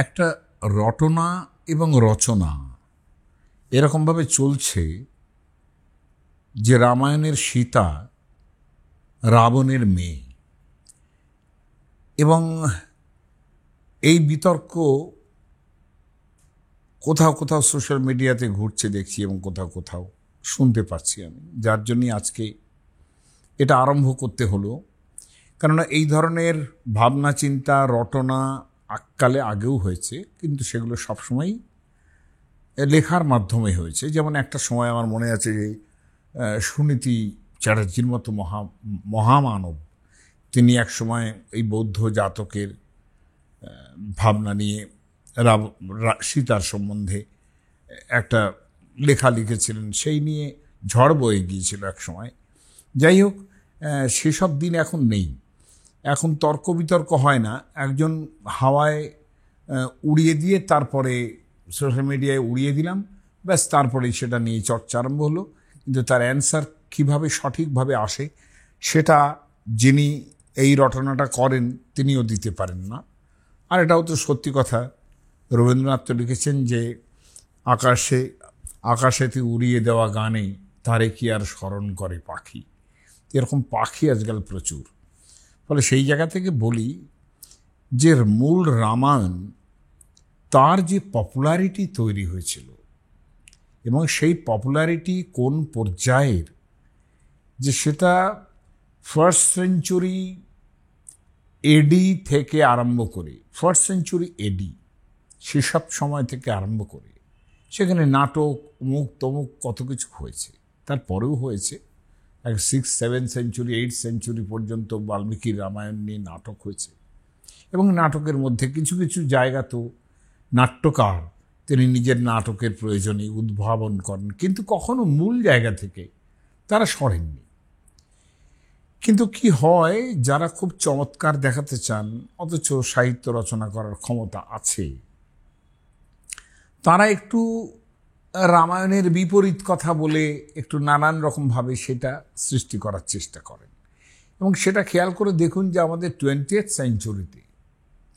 একটা রটনা এবং রচনা এরকমভাবে চলছে যে রামায়ণের সীতা রাবণের মেয়ে, এবং এই বিতর্ক কোথাও কোথাও সোশ্যাল মিডিয়াতে ঘুরছে দেখছি, এবং কোথাও কোথাও শুনতে পাচ্ছি আমি, যার জন্যই আজকে এটা আরম্ভ করতে হলো। কেননা এই ধরনের ভাবনা চিন্তা রটনা আকালে আগেও হয়েছে, কিন্তু সেগুলো সবসময়ই লেখার মাধ্যমে হয়েছে। যেমন একটা সময় আমার মনে আছে যে সুনীতি চ্যাটার্জির মতো মহামানব, তিনি এক সময় এই বৌদ্ধ জাতকের ভাবনা নিয়ে সীতার সম্বন্ধে একটা লেখা লিখেছিলেন, সেই নিয়ে ঝড় বয়ে গিয়েছিল এক সময়। যাই হোক, সেসব দিন এখন নেই। এখন তর্ক বিতর্ক হয় না, একজন হাওয়ায় উড়িয়ে দিয়ে তারপরে সোশ্যাল মিডিয়ায় উড়িয়ে দিলাম, ব্যাস, তারপরেই সেটা নিয়ে চর্চা আরম্ভ হলো। কিন্তু তার অ্যান্সার কীভাবে সঠিকভাবে আসে সেটা যিনি এই রটনাটা করেন তিনিও দিতে পারেন না। আর এটাও তো সত্যি কথা, রবীন্দ্রনাথ তো লিখেছেন যে আকাশেতে উড়িয়ে দেওয়া গানে তারে কি আর স্মরণ করে পাখি। এরকম পাখি আজকাল প্রচুর। ফলে সেই জায়গা থেকে বলি যে মূল রামায়ণ, তার যে পপুলারিটি তৈরি হয়েছিল এবং সেই পপুলারিটি কোন পর্যায়ের, যে সেটা ফার্স্ট সেঞ্চুরি এডি থেকে আরম্ভ করে, ফার্স্ট সেঞ্চুরি এডি সেসব সময় থেকে আরম্ভ করে সেখানে নাটক অমুক তমুক কত কিছু হয়েছে, তারপরেও হয়েছে 6, 7 সেঞ্চুরি 8 সেঞ্চুরি পর্যন্ত বাল্মীকির রামায়ণ নিয়ে নাটক হয়েছে। এবং নাটকের মধ্যে কিছু কিছু জায়গা তো নাট্যকার তিনি নিজের নাটকের প্রয়োজনে উদ্ভাবন করেন, কিন্তু কখনো মূল জায়গা থেকে তারা সরেননি। কিন্তু কি হয়, যারা খুব চমৎকার দেখাতে চান অথচ সাহিত্য রচনা করার ক্ষমতা আছে, তারা একটু রামায়ণের বিপরীত কথা বলে একটু নানান রকমভাবে সেটা সৃষ্টি করার চেষ্টা করেন। এবং সেটা খেয়াল করে দেখুন যে আমাদের 20th সেঞ্চুরিতে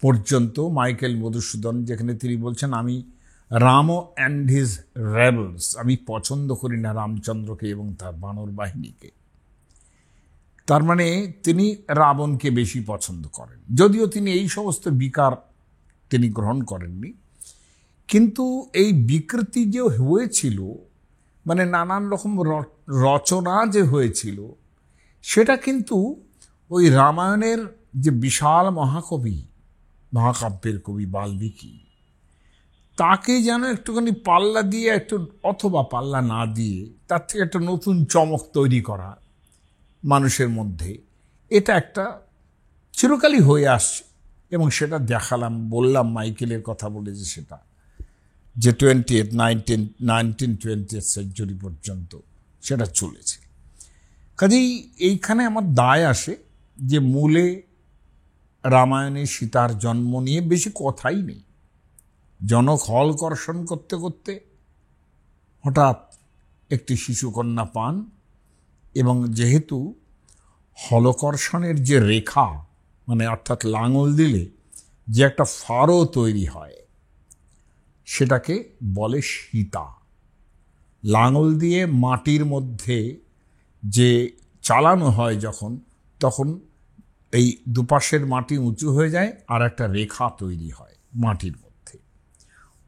পর্যন্ত মাইকেল মধুসূদন, যেখানে তিনি বলছেন আমি রামো অ্যান্ড হিজ রেবেলস, আমি পছন্দ করি না রামচন্দ্রকে এবং তার বানর বাহিনীকে, তার মানে তিনি রাবণকে বেশি পছন্দ করেন। যদিও তিনি এই সমস্ত বিকার তিনি গ্রহণ করেননি, কিন্তু এই বিকৃতি যে হয়েছিল, মানে নানান রকম রচনা যে হয়েছিল, সেটা কিন্তু ওই রামায়ণের যে বিশাল মহাকবি, মহাকাব্যের কবি বাল্মীকি, তাকে যেন একটুখানি পাল্লা দিয়ে একটু, অথবা পাল্লা না দিয়ে তার থেকে একটা নতুন চমক তৈরি করা মানুষের মধ্যে, এটা একটা চিরকালই হয়ে আসছে। এবং সেটা দেখালাম, বললাম মাইকেলের কথা বলে যে সেটা যে 1920th সেঞ্চুরি পর্যন্ত সেটা চলেছে। কাজেই এইখানে আমার দায় আসে যে মূলে রামায়ণে সীতার জন্ম নিয়ে বেশি কথাই নেই। জনক হলকর্ষণ করতে করতে হঠাৎ একটি শিশুকন্যা পান, এবং যেহেতু হলকর্ষণের যে রেখা, মানে অর্থাৎ লাঙল দিলে যে একটা ফারো তৈরি হয়, সেটাকে বলে সীতা। লাঙল দিয়ে মাটির মধ্যে যে চালানো হয় যখন, তখন এই দুপাশের মাটি উঁচু হয়ে যায় আর একটা রেখা তৈরি হয় মাটির মধ্যে,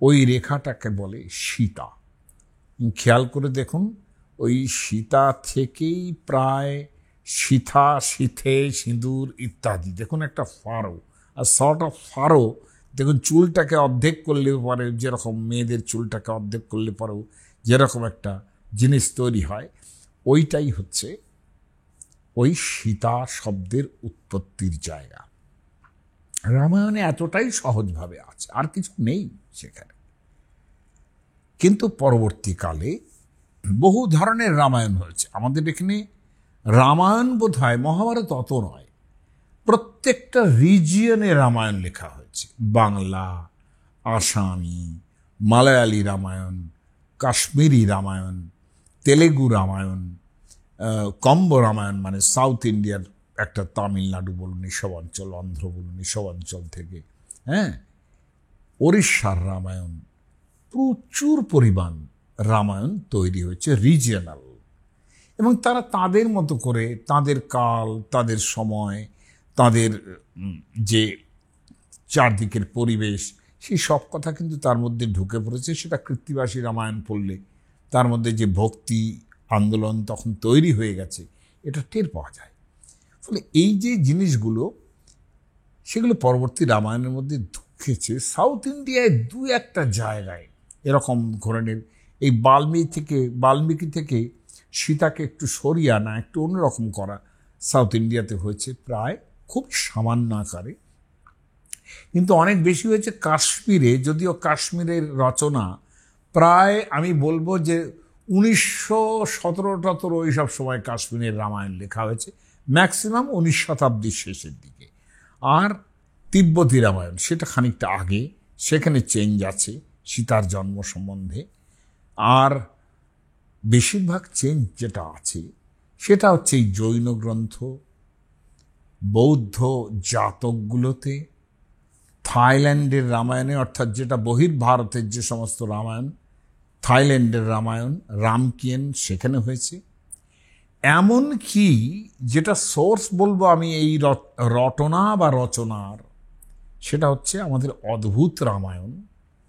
ওই রেখাটাকে বলে সীতা। খেয়াল করে দেখুন, ওই সীতা থেকেই প্রায় সীতা, শীতে, সিঁদুর ইত্যাদি, দেখুন একটা ফারো, আর সর্ট অফ ফারো। দেখুন চুলটাকে অর্ধেক করলে পরে যেরকম মেয়েদের চুলটাকে অর্ধেক করলে পরেও যেরকম একটা জিনিস তৈরি হয়, ওইটাই হচ্ছে ওই সীতা শব্দের উৎপত্তির জায়গা। রামায়ণে এতটাই সহজভাবে আছে, আর কিছু নেই সেখানে। কিন্তু পরবর্তীকালে বহু ধরনের রামায়ণ হয়েছে আমাদের এখানে। রামায়ণ বোধ হয় মহাভারত অত নয়, প্রত্যেকটা রিজিয়নে রামায়ণ লেখা হয়েছে। বাংলা, আসামি, মালায়ালি রামায়ণ, কাশ্মীরি রামায়ণ, তেলেগু রামায়ণ, কম্ব রামায়ণ, মানে সাউথ ইন্ডিয়ার একটা তামিলনাড়ু বলুন, এসব অঞ্চল, অন্ধ্র বলুন, এসব অঞ্চল থেকে, হ্যাঁ, ওড়িশার রামায়ণ, প্রচুর পরিমাণ রামায়ণ তৈরি হয়েছে রিজিয়নাল, এবং তারা তাদের মতো করে তাদের কাল, তাদের সময়, তাদের যে চারদিকের পরিবেশ, সেই সব কথা কিন্তু তার মধ্যে ঢুকে পড়েছে। সেটা কৃত্তিবাসী রামায়ণ পড়লে তার মধ্যে যে ভক্তি আন্দোলন তখন তৈরি হয়ে গেছে, এটা টের পাওয়া যায়। ফলে এই যে জিনিসগুলো, সেগুলো পরবর্তী রামায়ণের মধ্যে ঢুকেছে। সাউথ ইন্ডিয়ায় দু একটা জায়গায় এরকম ধরনের এই বাল্মীকি থেকে সীতাকে একটু সরিয়ে আনা, একটু অন্যরকম করা সাউথ ইন্ডিয়াতে হয়েছে, প্রায় খুব সামান্য আকারে। কিন্তু অনেক বেশি হয়েছে কাশ্মীরে, যদিও কাশ্মীরের রচনা প্রায় আমি বলবো যে 1917-18 এইসব সময় কাশ্মীরের রামায়ণ লেখা হয়েছে, ম্যাক্সিমাম 19 শতাব্দীর শেষের দিকে। আর তিব্বতী রামায়ণ সেটা খানিকটা আগে, সেখানে চেঞ্জ আছে সীতার জন্ম সম্বন্ধে। আর বেশিরভাগ চেঞ্জ যেটা আছে সেটা হচ্ছে এই জৈন গ্রন্থ, বৌদ্ধ জাতকগুলোতে, থাইল্যান্ডের রামায়ণে, অর্থাৎ যেটা বহির্ভারতের যে সমস্ত রামায়ণ, থাইল্যান্ডের রামায়ণ রামকিয়েন সেখানে হয়েছে। এমন কি যেটা সোর্স বলবো আমি এই রটনা বা রচনার, সেটা হচ্ছে আমাদের অদ্ভুত রামায়ণ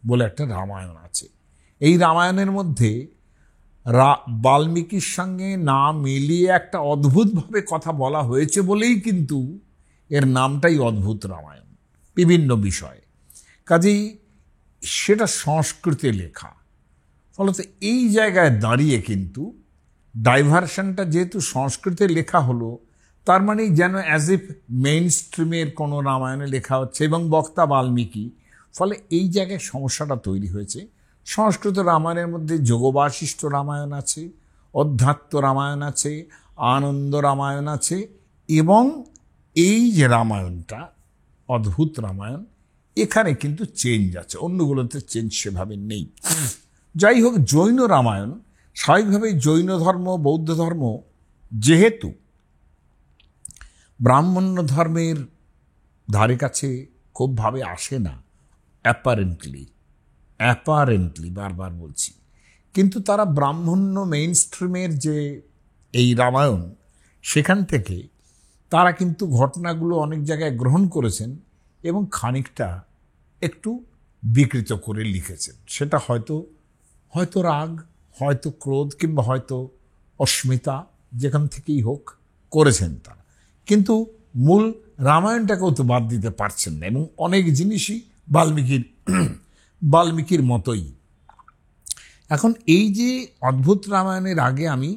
বলে একটা রামায়ণ আছে। এই রামায়ণের মধ্যে বাল্মীকির সঙ্গে না মিলিয়ে একটা অদ্ভুতভাবে কথা বলা হয়েছে বলেই কিন্তু এর নামটাই অদ্ভুত রামায়ণ, বিভিন্ন বিষয়ে। কাজেই সেটা সংস্কৃতে লেখা, ফলত এই জায়গায় দাঁড়িয়ে কিন্তু ডাইভারশনটা যেহেতু সংস্কৃতে লেখা হলো, তার মানে যেন অ্যাজ ইফ মেইন স্ট্রিমের কোনো রামায়ণে লেখা হচ্ছে এবং বক্তা বাল্মীকি। ফলে এই জায়গায় সমস্যাটা তৈরি হয়েছে। সংস্কৃত রামায়ণের মধ্যে যোগবাশিষ্ঠ রামায়ণ আছে, অধ্যাত্ম রামায়ণ আছে, আনন্দ রামায়ণ আছে, এবং এই যে রামায়ণটা অদ্ভুত রামায়ণ, এখানে কিন্তু চেঞ্জ আছে, অন্যগুলোতে চেঞ্জ সেভাবে নেই। যাই হোক, জৈন রামায়ণ স্বাভাবিকভাবেই জৈন ধর্ম, বৌদ্ধ ধর্ম যেহেতু ব্রাহ্মণ্য ধর্মের ধারে কাছে খুবভাবে আসে না, অ্যাপারেন্টলি বারবার বলছি, কিন্তু তারা ব্রাহ্মণ্য মেইন স্ট্রিমের যে এই রামায়ণ, সেখান থেকে তারা কিন্তু ঘটনাগুলো অনেক জায়গায় গ্রহণ করেছেন এবং খানিকটা একটু বিকৃত করে লিখেছেন। সেটা হয়তো রাগ, হয়তো ক্রোধ, কিংবা হয়তো অস্মিতা, যেখান থেকেই হোক করেছেন তারা, কিন্তু মূল রামায়ণটাকেও তো বাদ দিতে পারছেন না। এবং অনেক জিনিসই বাল্মীকির মতোই। এখন এই যে অদ্ভুত রামায়ণের আগে আমি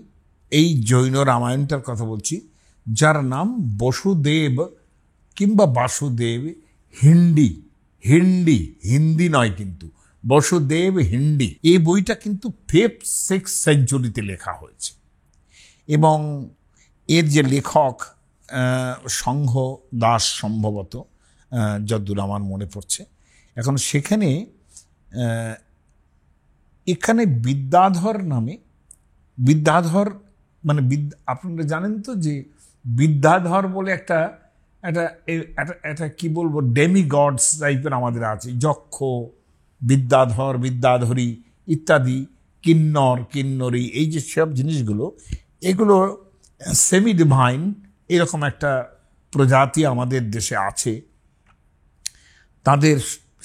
এই জৈন রামায়ণটার কথা বলছি, যার নাম বসুদেব কিংবা বাসুদেব হিন্দি নয় কিন্তু, বসুদেব হিন্দি। এই বইটা কিন্তু 5th-6th সেঞ্চুরিতে লেখা হয়েছে, এবং এর যে লেখক সংঘ দাস সম্ভবত, যদ্দূর আমার মনে পড়ছে। এখন এখানে বিদ্যাধর নামে, মানে আপনারা জানেন তো যে বিদ্যাধর বলে একটা কি বলবো, ডেমিগডস টাইপের আমাদের আছে, যক্ষ, বিদ্যাধরী ইত্যাদি, কিন্নরী, এই যে সব জিনিসগুলো, এগুলো সেমি ডিভাইন এরকম একটা প্রজাতি আমাদের দেশে আছে। তাদের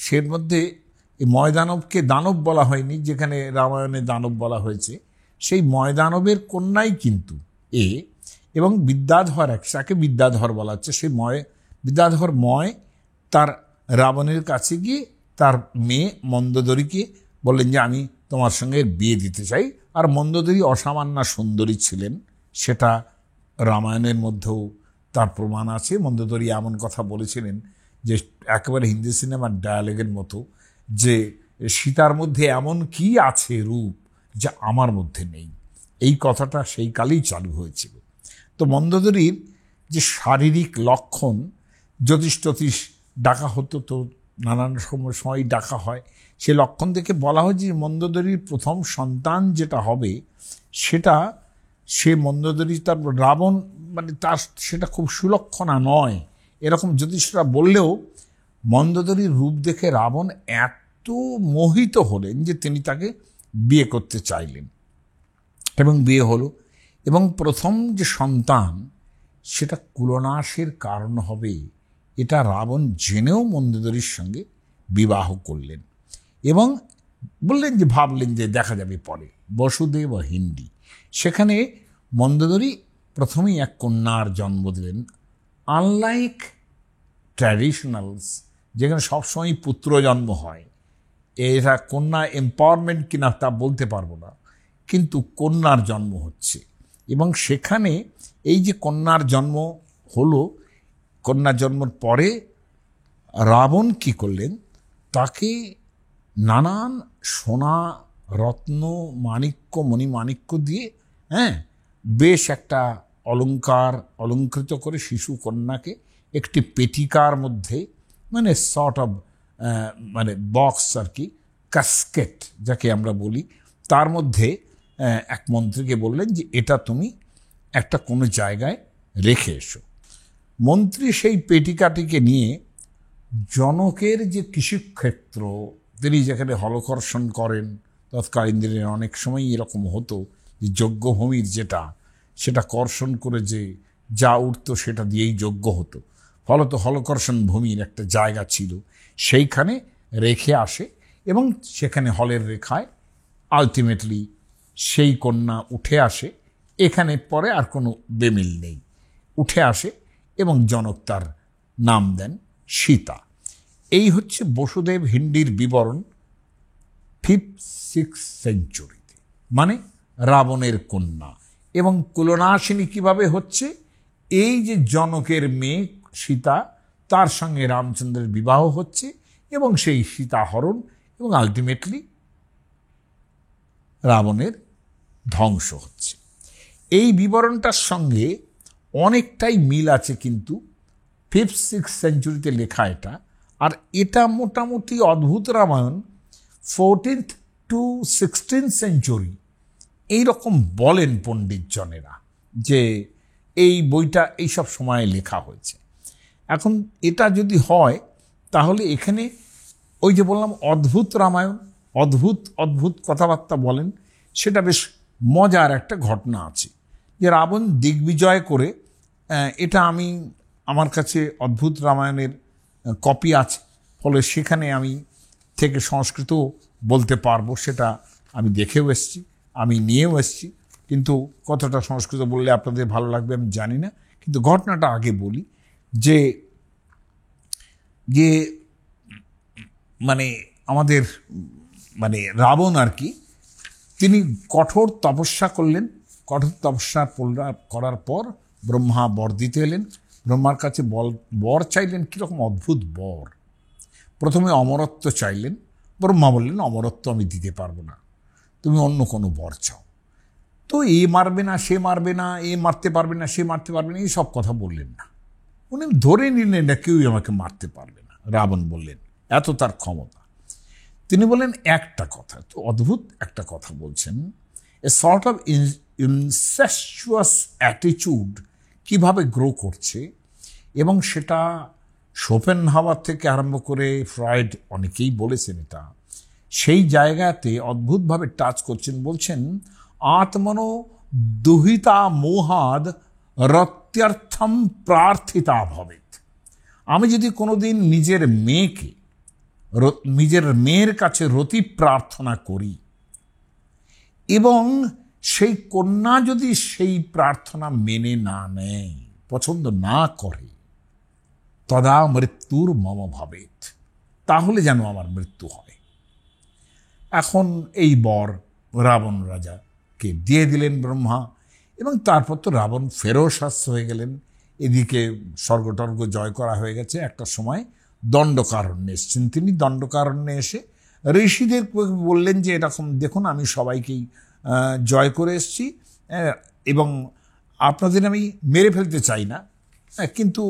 সের মধ্যে ময়দানবকে দানব বলা হয়নি, যেখানে রামায়ণে দানব বলা হয়েছে, সেই ময়দানবের কন্যাই কিন্তু এবং বিদ্যাধর, একসাথে বিদ্যাধর বলা হচ্ছে। সেই বিদ্যাধর তার রাবণের কাছে গিয়ে তার মেয়ে মন্দোদরীকে বললেন যে আমি তোমার সঙ্গে বিয়ে দিতে চাই। আর মন্দোদরী অসামান্য সুন্দরী ছিলেন, সেটা রামায়ণের মধ্যেও তার প্রমাণ আছে। মন্দোদরী এমন কথা বলেছিলেন যে একেবারে হিন্দি সিনেমার ডায়ালগের মতো, যে সীতার মধ্যে এমন কি আছে রূপ যা আমার মধ্যে নেই। এই কথাটা সেই কালেই চালু হয়েছিল। তো মন্দোদরীর যে শারীরিক লক্ষণ, জ্যোতিষ ডাকা হতো, তো নানান সময় ডাকা হয়, সে লক্ষণ দেখে বলা হয় যে মন্দোদরীর প্রথম সন্তান যেটা হবে, সেটা সে মন্দোদরী, তার রাবণ, মানে তার সেটা খুব সুলক্ষণা নয়, এরকম জ্যোতিষরা বললেও মন্দোদরীর রূপ দেখে রাবণ এত এত মোহিত হলেন যে তিনি তাকে বিয়ে করতে চাইলেন, এবং বিয়ে হলো। এবং প্রথম যে সন্তান সেটা কুলনাশের কারণ হবে এটা রাবণ জেনেও মন্দোদরীর সঙ্গে বিবাহ করলেন, এবং বললেন যে ভাবলেন যে দেখা যাবে পরে। বসুদেব হিন্দি, সেখানে মন্দোদরী প্রথমেই এক কন্যার জন্ম দিলেন। আনলাইক ট্র্যাডিশনালস যেখানে সবসময় পুত্র জন্ম হয়, এরা কন্যা এম্পাওয়ারমেন্ট কিনা তা বলতে পারবো না, কিন্তু কন্যার জন্ম হচ্ছে। এবং সেখানে এই যে কন্যার জন্ম হলো, কন্যার জন্মের পরে রাবণ কি করলেন, তাকে নানান সোনা রত্ন মাণিক্য মণিমাণিক্য দিয়ে বেশ একটা অলঙ্কৃত করে শিশু কন্যাকে একটি পেটিকার মধ্যে, মানে সর্ট অফ মানে বক্স আর কি, কাস্কেট যাকে আমরা বলি, তার মধ্যে এক মন্ত্রীকে বললেন যে এটা তুমি একটা কোনো জায়গায় রেখে এসো। মন্ত্রী সেই পেটিকাটিকে নিয়ে জনকের যে কৃষিক্ষেত্র, তিনি যেখানে হলকর্ষণ করেন, তৎকালীন দিনের অনেক সময় এরকম হতো যে যজ্ঞভূমির সেটা কর্ষণ করে যে যা উঠত সেটা দিয়েই যজ্ঞ হতো, ফলত হলকর্ষণ ভূমির একটা জায়গা ছিল, সেইখানে রেখে আসে। এবং সেখানে হলের রেখায় আলটিমেটলি সেই কন্যা উঠে আসে। এখানে পরে আর কোনো বেমিল নেই, উঠে আসে এবং জনক তার নাম দেন সীতা। এই হচ্ছে বসুদেব হিন্দির বিবরণ 5th-6th সেঞ্চুরিতে, মানে রাবণের কন্যা। এবং কুলনাশিনী কিভাবে হচ্ছে, এই যে জনকের মেয়ে সীতা, তার সঙ্গে রামচন্দ্রের বিবাহ হচ্ছে এবং সেই সীতা হরণ এবং আলটিমেটলি রাবণের ধ্বংস হচ্ছে। এই বিবরণটার সঙ্গে অনেকটাই মিল আছে কিন্তু 5th-6th সেঞ্চুরিতে লেখা এটা। আর এটা মোটামুটি অদ্ভুত Ramayana 14th to 16th century এইরকম বলেন পণ্ডিতজনেরা, যে এই বইটা এইসব সময়ে লেখা হয়েছে। এখন এটা যদি হয় তাহলে এখানে ওই যে বললাম অদ্ভুত রামায়ণ, অদ্ভুত কথাবার্তা বলেন, সেটা বেশ মজার একটা ঘটনা আছে। যে রাবণ দিগ্বিজয় করে, এটা আমার কাছে অদ্ভুত রামায়ণের কপি আছে, ফলে সেখানে আমি থেকে সংস্কৃত বলতে পারবো, সেটা আমি দেখেও এসেছি, আমি নিয়েও এসেছি। কিন্তু কতটা সংস্কৃত বললে আপনাদের ভালো লাগবে আমি জানি না, কিন্তু ঘটনাটা আগে বলি। যে যে মানে আমাদের মানে রাবণ আর কি, তিনি কঠোর তপস্যা করলেন। কঠোর তপস্যা করার পর ব্রহ্মা বর দিতে এলেন। ব্রহ্মার কাছে বর চাইলেন, কীরকম অদ্ভুত বর। প্রথমে অমরত্ব চাইলেন, ব্রহ্মা বললেন অমরত্ব আমি দিতে পারবো না, তুমি অন্য কোনো বর চাও। তো এ মারবে না, সে মারবে না, এ মারতে পারবে না, সে মারতে পারবে না, এই সব কথা বললেন না। উনি ধরে নিলেন না কেউই আমাকে মারতে পারবে না। রাবণ বললেন, এত তার ক্ষমতা। তিনি বললেন একটা কথা, তো অদ্ভুত একটা কথা বলছেন, এ সর্ট অফ ইনসেস্চুয়াস অ্যাটিচিউড কীভাবে গ্রো করছে, এবং সেটা শোপেনহাওয়ার থেকে আরম্ভ করে ফ্রয়েড অনেকেই বলেছেন এটা, সেই জায়গাতে অদ্ভুতভাবে টাচ করছেন। বলছেন আত্মনো দুহিতা মোহাদ রত্যর্থম প্রার্থিতা ভবেত। আমি যদি কোনোদিন নিজের মেয়ের কাছে রতি প্রার্থনা করি এবং সেই কন্যা যদি সেই প্রার্থনা মেনে না নেয়, পছন্দ না করে, তদা মৃত্যুর মম ভবেত, তাহলে যেন আমার মৃত্যু হয়। এখন এই বর রাবণ রাজাকে দিয়ে দিলেন ব্রহ্মা, এবং তারপর তো রাবণ ফেরোশাস্য হয়ে গেলেন। এদিকে স্বর্গটর্গ জয় করা হয়ে গেছে। একটা সময় দণ্ডকারণ্যে এসছেন তিনি। দণ্ডকারণ্যে এসে ঋষিদের বললেন যে এরকম দেখুন, আমি সবাইকেই জয় করে এসছি এবং আপনাদের আমি মেরে ফেলতে চাই না, কিন্তু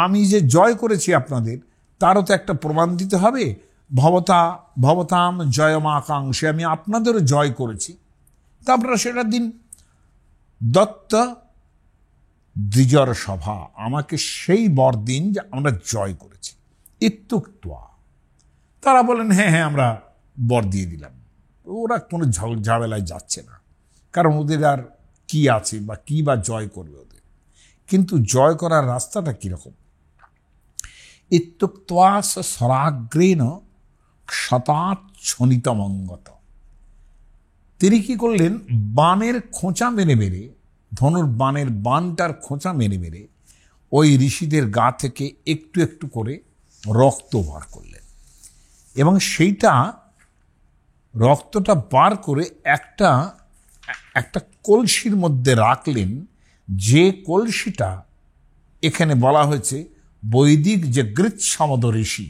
আমি যে জয় করেছি আপনাদের, তারও তো একটা প্রমাণ দিতে হবে। ভবতাম জয়মাকাঙ্ক্ষে, আমি আপনাদেরও জয় করেছি, তা আপনারা সেটা দিন। দত্ত দ্বিজর সভা, আমাকে সেই বর দিন যে আমরা জয় করেছি। ইত্যুক্তা, তারা বলেন হ্যাঁ হ্যাঁ আমরা বর দিয়ে দিলাম। ওরা কোনো ঝামেলায় যাচ্ছে না, কারণ ওদের আর কি আছে বা কি বা জয় করবে ওদের। কিন্তু জয় করার রাস্তাটা কীরকম? ইত্যুক্ত্বা সরাগ্রেণ শতাচ্ছনিতমঙ্গত। তিনি কি করলেন, বানের খোঁচা মেরে মেরে, ধনুর বানের বানটার খোঁচা মেরে মেরে ওই ঋষিদের গা থেকে একটু একটু করে রক্ত বার করলেন, এবং সেইটা রক্তটা বার করে একটা একটা কলসির মধ্যে রাখলেন, যে কলসিটা এখানে বলা হয়েছে বৈদিক যে গৃৎসমদ ঋষি,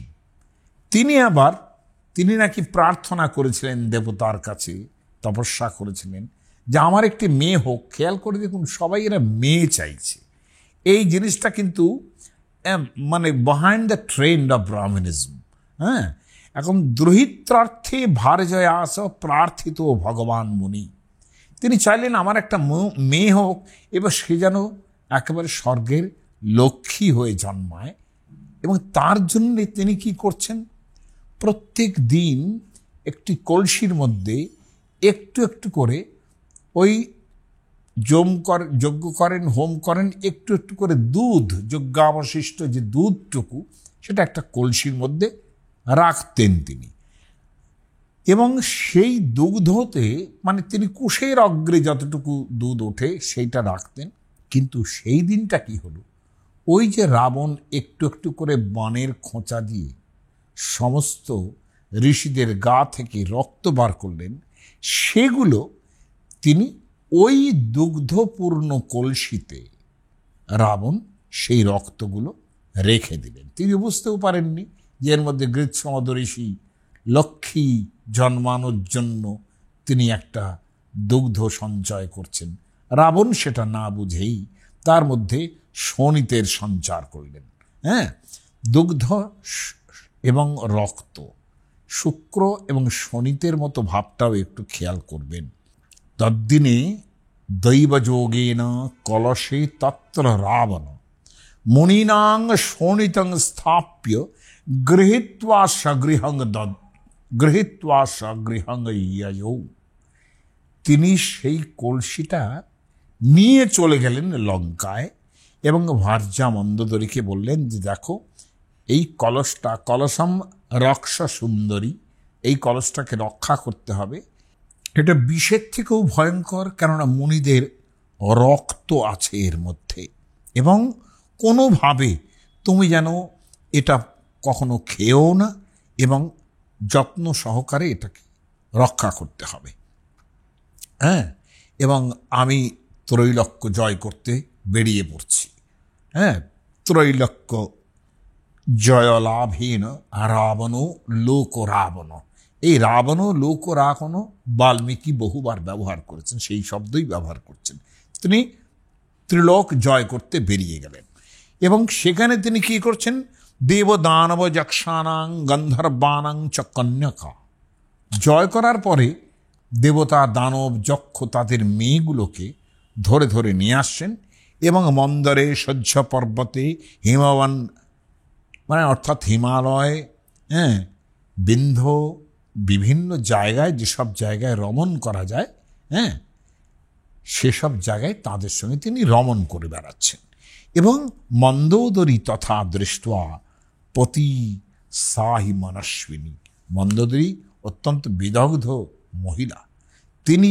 তিনি নাকি প্রার্থনা করেছিলেন দেবতার কাছে, তপস্যা করেছিলেন যে আমার একটি মেয়ে হোক। খেয়াল করে দেখুন, সবাই এরা মেয়ে চাইছে। এই জিনিসটা কিন্তু মানে বিহাইন্ড দ্য ট্রেন্ড অফ ব্রাহ্মণিজম। হ্যাঁ, এখন দ্রোহিত্রার্থে ভারজয় আস প্রার্থিত ভগবান মুনি। তিনি চাইলেন আমার একটা মেয়ে হোক, এবার সে যেন একেবারে স্বর্গের লক্ষ্মী হয়ে জন্মায়। এবং তার জন্য তিনি কি করছেন, প্রত্যেক দিন একটি কলসির মধ্যে একটু একটু করে ওই যজ্ঞ করেন, হোম করেন, একটু একটু করে দুধ, যজ্ঞাবশিষ্ট যে দুধটুকু, সেটা একটা কলসির মধ্যে রাখতেন তিনি। এবং সেই দুগ্ধতে মানে তিনি কুশের অগ্রে যতটুকু দুধ ওঠে সেইটা রাখতেন। কিন্তু সেই দিনটা কি হলো, ওই যে রাবণ একটু একটু করে বানের খোঁচা দিয়ে সমস্ত ঋষিদের গা থেকে রক্ত বার করলেন, সেগুলো তিনি ওই দুগ্ধপূর্ণ কলসিতে রাবণ সেই রক্তগুলো রেখে দিলেন। তিনি বুঝতেও পারেননি যে এর মধ্যে গৃৎসমদ ঋষি লক্ষ্মী জন্মানোর জন্য তিনি একটা দুগ্ধ সঞ্চয় করছেন। রাবণ সেটা না বুঝেই তার মধ্যে শোণিতের সঞ্চার করলেন। হ্যাঁ, দুগ্ধ এবং রক্ত, শুক্র এবং শোণিতের মতো ভাবটাও একটু খেয়াল করবেন। তদ্দিনে দৈবযোগেন কলসে তত্র রাবণ মুনিনাং শোণিতং স্থাপ্য গৃহীত্বা সগৃহং ইয়ৌ। তিনি সেই কলসিটা নিয়ে চলে গেলেন লঙ্কায়, এবং ভার্যা মন্দোদরীকে বললেন যে দেখো, এই কলসটা কলসম রক্ষ সুন্দরী, এই কলসটাকে রক্ষা করতে হবে। এটা বিষের থেকেও ভয়ঙ্কর, কেননা মুনিদের রক্ত আছে এর মধ্যে, এবং কোনোভাবে তুমি যেন এটা কখনো খেয়েও না, এবং যত্ন সহকারে এটাকে রক্ষা করতে হবে। হ্যাঁ, এবং আমি ত্রৈলোক্য জয় করতে বেরিয়ে পড়ছি। হ্যাঁ, ত্রৈলোক্য জয়লাভেন রাবণ লোক রাবণ। এই রাবণ লোক রাবণ বাল্মীকি বহুবার ব্যবহার করেছেন, সেই শব্দই ব্যবহার করছেন। তিনি ত্রিলোক জয় করতে বেরিয়ে গেলেন, এবং সেখানে তিনি কি করছেন, দেব দানব যক্ষানাং গন্ধর্বানাং চ কন্যকা। জয় করার পরে দেবতা, দানব, যক্ষ তাদের মেয়েগুলোকে ধরে ধরে নিয়ে আসছেন, এবং মন্দরে সহ্য পর্বতে হিমবান মানে অর্থাৎ হিমালয়, হ্যাঁ, বিন্ধ্য, বিভিন্ন জায়গায় যেসব জায়গায় রমণ করা যায়, হ্যাঁ, সেসব জায়গায় তাদের সঙ্গে তিনি রমণ করে বেড়াচ্ছেন। এবং মন্দোদরী তথা দৃষ্টা পতি সাহি মনস্বিনী। মন্দোদরী অত্যন্ত বিদগ্ধ মহিলা, তিনি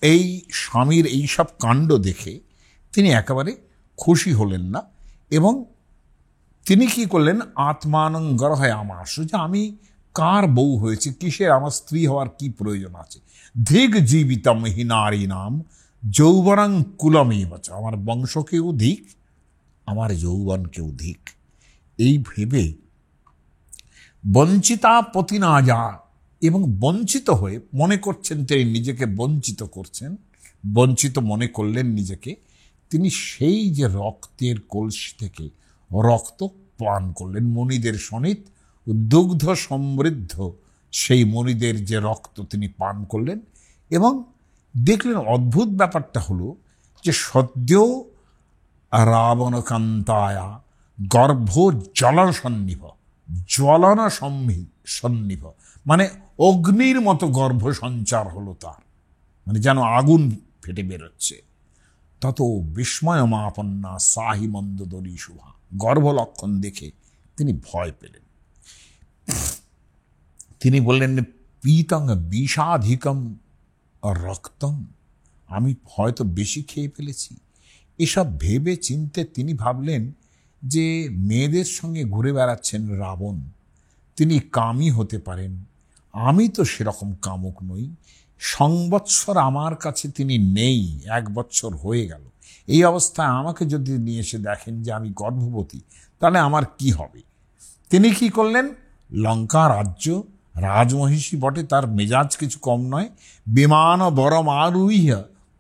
এই স্বামীর এইসব কাণ্ড দেখে তিনি একেবারে খুশি হলেন না, এবং তিনি কি করলেন, আত্মানং গর্হয়ামাস, যে আমি কার বউ হয়েছে, কিসের আমার স্ত্রী হওয়ার কি প্রয়োজন আছে। ধিক জীবিতম হি নারী নাম যৌবনং কুলমেবচ, আমার বংশকেও ধিক, আমার যৌবনকেও ধিক। এই ভেবে বঞ্চিতা পতি না যা, এবং বঞ্চিত হয়ে মনে করছেন তিনি নিজেকে বঞ্চিত করছেন, বঞ্চিত মনে করলেন নিজেকে। তিনি সেই যে রক্তের কলসি থেকে রক্ত পান করলেন, মণিদের শোণিত দুগ্ধ সমৃদ্ধ সেই মণিদের যে রক্ত তিনি পান করলেন, এবং দেখলেন অদ্ভুত ব্যাপারটা হলো যে সদ্য রাবণকান্তায়া গর্ভ জলসন্নিভ, জ্বলনা সন্নিভ, মানে অগ্নির মতো গর্ভ সঞ্চার হলো তার, মানে যেন আগুন ফেটে বেরোচ্ছে। তত বিস্ময়মাপন্না সাহি মন্দোদরী শুভা, গর্ভলক্ষণ দেখে তিনি ভয় পেলেন। তিনি বললেন, পীতং বিষাধিকম রক্তম, আমি হয়তো বেশি খেয়ে ফেলেছি। এসব ভেবে চিনতে তিনি ভাবলেন যে মেয়েদের সঙ্গে ঘুরে বেড়াচ্ছেন রাবণ, তিনি কামী হতে পারেন, আমি তো সেরকম কামুক নই। সংবৎসর আমার কাছে তিনি নেই, 1 বৎসর হয়ে গেল। এই অবস্থায় আমাকে যদি নিয়ে এসে দেখেন যে আমি গর্ভবতী, তাহলে আমার কি হবে? তিনি কি করলেন? লঙ্কা রাজ্য, রাজমহিষী বটে, তার মেজাজ কিছু কম নয়। বিমান বরম আরুহ্য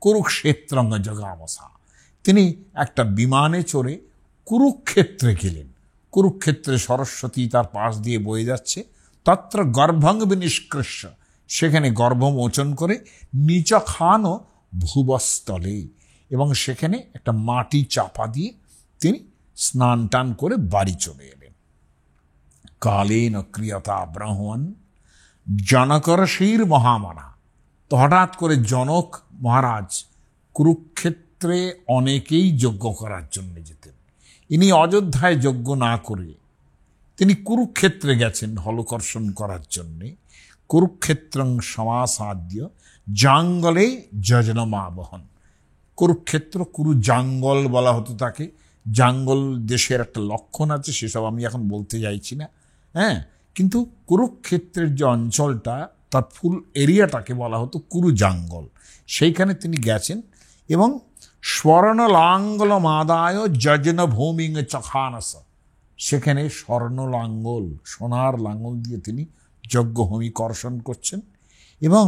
কুরুক্ষেত্রং জগামসা, তিনি একটা বিমানে চড়ে কুরুক্ষেত্রে গেলেন। কুরুক্ষেত্রে সরস্বতী তার পাশ দিয়ে বয়ে যাচ্ছে। তত্র গর্ভং বিনিষ্কৃষ্য, সেখানে গর্ভমোচন করে নিচখানো ভুবস্থলে, এবং সেখানে একটা মাটি চাপা দিয়ে তিনি স্নান টান করে বাড়ি চলে এলেন। কালেন ক্রিয়তা ব্রাহ্মণ জনকর্ষীর মহামানা, তো হঠাৎ করে জনক মহারাজ, কুরুক্ষেত্রে অনেকেই যজ্ঞ করার জন্য যেতেন, ইনি অযোধ্যায় যজ্ঞ না করে তিনি কুরুক্ষেত্রে গেছেন হলকর্ষণ করার জন্যে। কুরুক্ষেত্রং সমাসাদ্য জাঙ্গলে যজনমাবহন, কুরুক্ষেত্র কুরু জাঙ্গল বলা হতো তাকে। জাঙ্গল দেশের একটা লক্ষণ আছে, সেসব আমি এখন বলতে চাইছি না। কিন্তু কুরুক্ষেত্রের যে অঞ্চলটা, তার ফুল এরিয়াটাকে বলা হতো কুরু জাঙ্গল। সেইখানে তিনি গেছেন এবং স্বর্ণ লাঙ্গল মাদায় যজন ভূমিং চখানস, সেখানে স্বর্ণ লাঙ্গল, সোনার লাঙ্গল দিয়ে তিনি যজ্ঞভূমি কর্ষণ করছেন। এবং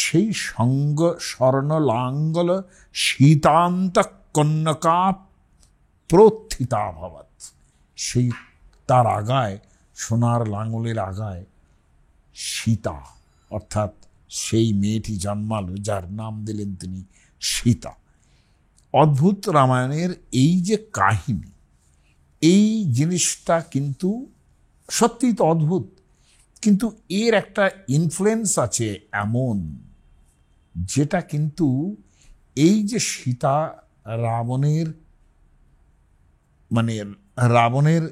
সেই সঙ্গ স্বর্ণ লাঙ্গল শীতান্ত কন্যকা প্রথিতা ভবৎ, সেই তার আগায়, সোনার লাঙ্গলের আগায় সীতা, অর্থাৎ সেই মেয়েটি জন্মালো যার নাম দিলেন তিনি সীতা। অদ্ভুত রামায়ণের এই যে কাহিনী, এই জিনিসটা কিন্তু সত্যিই তো অদ্ভুত, কিন্তু এর একটা ইনফ্লুয়েন্স আছে এমন, যেটা কিন্তু এই যে সীতা রাবণের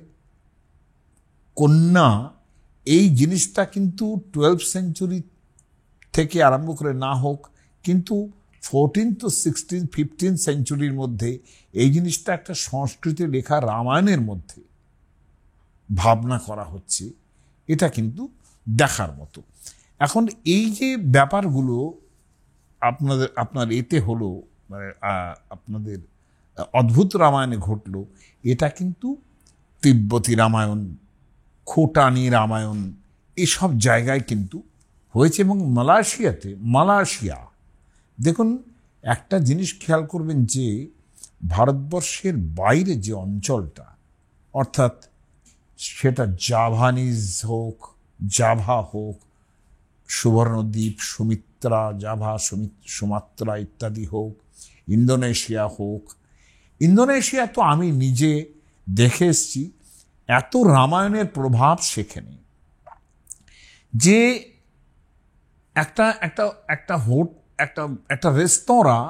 কন্যা, এই জিনিসটা কিন্তু 12th সেঞ্চুরি থেকে আরম্ভ করে না হোক, কিন্তু 14th to 16th 15th সেঞ্চুরির মধ্যে এই জিনিসটা একটা সংস্কৃতে লেখা রামায়ণের মধ্যে ভাবনা করা হচ্ছে, এটা কিন্তু দেখার মতো। এখন এই যে ব্যাপারগুলো আপনার এতে হলো, মানে আপনাদের অদ্ভুত রামায়ণে ঘটলো, এটা কিন্তু তিব্বতী রামায়ণ, খোটানি রামায়ণ, এসব জায়গায় কিন্তু হয়েছে। এবং মালয়েশিয়া, দেখুন একটা জিনিস খেয়াল করবেন যে ভারতবর্ষের বাইরে যে অঞ্চলটা, অর্থাৎ সেটা জাভা হোক, সুবর্ণদ্বীপ, সুমাত্রা ইত্যাদি হোক, ইন্দোনেশিয়া হোক, ইন্দোনেশিয়া তো আমি নিজে দেখে এসেছি, এত রামায়ণের প্রভাব সেখানে, যে একটা রেস্তোরাঁ,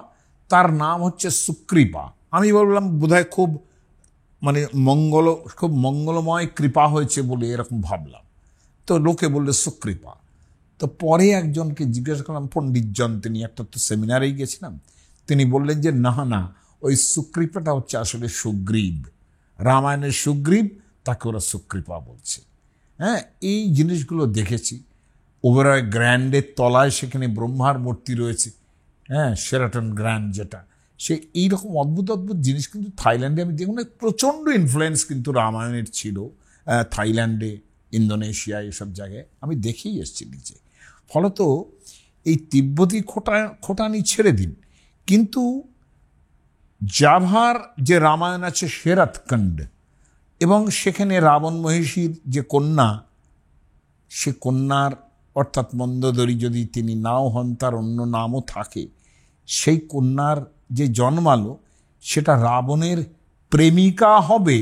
তার নাম হচ্ছে সুকৃপা। আমি বললাম বোধহয় খুব মঙ্গলময় কৃপা হয়েছে বলে এরকম ভাবলাম, তো লোকে বললে সুকৃপা। তো পরে একজনকে জিজ্ঞাসা করলাম, পণ্ডিতজন, তিনি একটা তো সেমিনারেই গেছিলাম, তিনি বললেন যে না, ওই সুকৃপাটা হচ্ছে আসলে সুগ্রীব, রামায়ণের সুগ্রীব, তাকে ওরা সুকৃপা বলছে। এই জিনিসগুলো দেখেছি। ওবেরয় গ্র্যান্ডের তলায় সেখানে ব্রহ্মার মূর্তি রয়েছে, শেরাটন গ্র্যান্ড যেটা, সে এইরকম অদ্ভুত জিনিস কিন্তু থাইল্যান্ডে আমি দেখুন, প্রচণ্ড ইনফ্লুয়েন্স কিন্তু রামায়ণের ছিল থাইল্যান্ডে, ইন্দোনেশিয়া, এসব জায়গায় আমি দেখেই এসেছি নিজে। ফলত এই তিব্বতী খোটানি ছেড়ে দিন, কিন্তু জাভার যে রামায়ণ আছে শেরাতখণ্ড, এবং সেখানে রাবণ মহিষীর যে কন্যা, সে কন্যার অর্থাৎ মন্দোদরী যদি তিনি নাও হন, তার অন্য নামও থাকে, সেই কন্যার যে জন্মালো, সেটা রাবণের প্রেমিকা হবে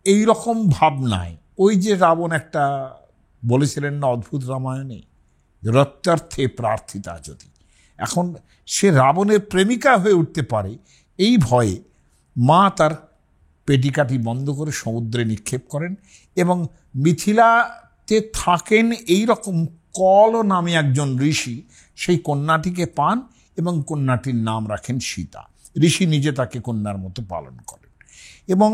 এই রকম ভাবনায় ওই যে রাবণ একটা বলেছিলেন না অদ্ভুত রামায়ণে, রত্যার্থে প্রার্থিতা যদি, এখন সে রাবণের প্রেমিকা হয়ে উঠতে পারে এই ভয়ে মা তার পেটিকাটি বন্ধ করে সমুদ্রে নিক্ষেপ করেন এবং মিথিলাতে থাকেন এই রকম কল নামে একজন ঋষি সেই কন্যাটিকে পান এবং কন্যাটির নাম রাখেন সীতা। ঋষি নিজে তাকে কন্যার মতো পালন করেন। এবং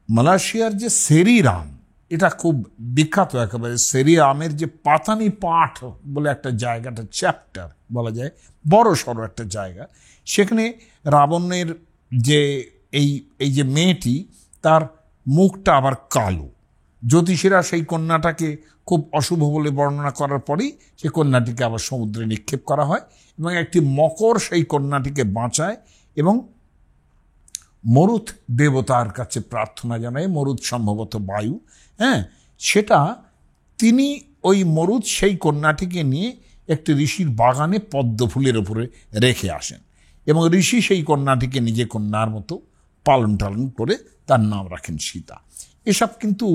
মালয়েশিয়ার যে সেরিরাম, এটা খুব বিখ্যাত একেবারে। সেরিরামের যে পাতানি পাঠ বলে একটা জায়গাটা, চ্যাপ্টার বলা যায়, বড় সড়ো একটা জায়গা, সেখানে রাবণের যে এই যে মেয়েটি, তার মুখটা আবার কালো। জ্যোতিষীরা সেই কন্যাটাকে খুব অশুভ বলে বর্ণনা করার পরেই সেই কন্যাটিকে আবার সমুদ্রে নিক্ষেপ করা হয় এবং একটি মকর সেই কন্যাটিকে বাঁচায় এবং মরুত দেবতার কাছে প্রার্থনা জানায়। মরুত সম্ভবত বায়ু, সেটা তিনি ওই মরুত সেই কন্যাটিকে নিয়ে একটি ঋষির বাগানে পদ্ম ফুলের উপরে রেখে আসেন এবং ঋষি সেই কন্যাটিকে নিজে কন্যার মতো পালন টালন করে তার নাম রাখেন সীতা। এসব কিন্তু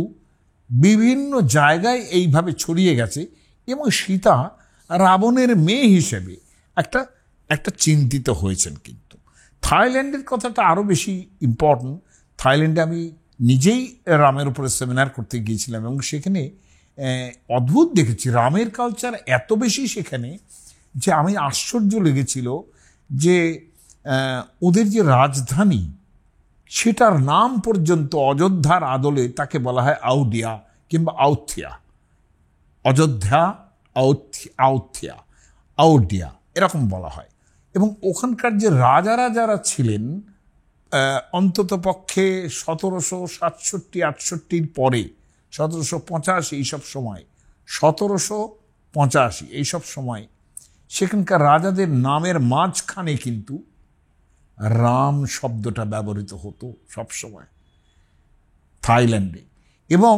বিভিন্ন জায়গায় এইভাবে ছড়িয়ে গেছে এবং সীতা রাবণের মেয়ে হিসেবে একটা চিন্তিত হয়েছেন। কিন্তু থাইল্যান্ডের কথাটা আরও বেশি ইম্পর্টেন্ট। থাইল্যান্ডে আমি নিজেই রামের উপরে সেমিনার করতে গিয়েছিলাম এবং সেখানে অদ্ভুত দেখেছি রামের কালচার এত বেশি সেখানে যে আমি আশ্চর্য লেগেছিল যে ওদের যে রাজধানী, সেটার নাম পর্যন্ত অযোধ্যার আদলে তাকে বলা হয় আউডিয়া কিংবা আউথিয়া। অযোধ্যা, আউথিয়া, আউডিয়া এরকম বলা হয়। এবং ওখানকার যে রাজারা যারা ছিলেন, অন্তত পক্ষে 1767-68 পরে, 1785 এইসব সময়, 1785 এইসব সময় সেখানকার রাজাদের নামের মাঝখানে কিন্তু রাম শব্দটা ব্যবহৃত হতো সবসময় থাইল্যান্ডে। এবং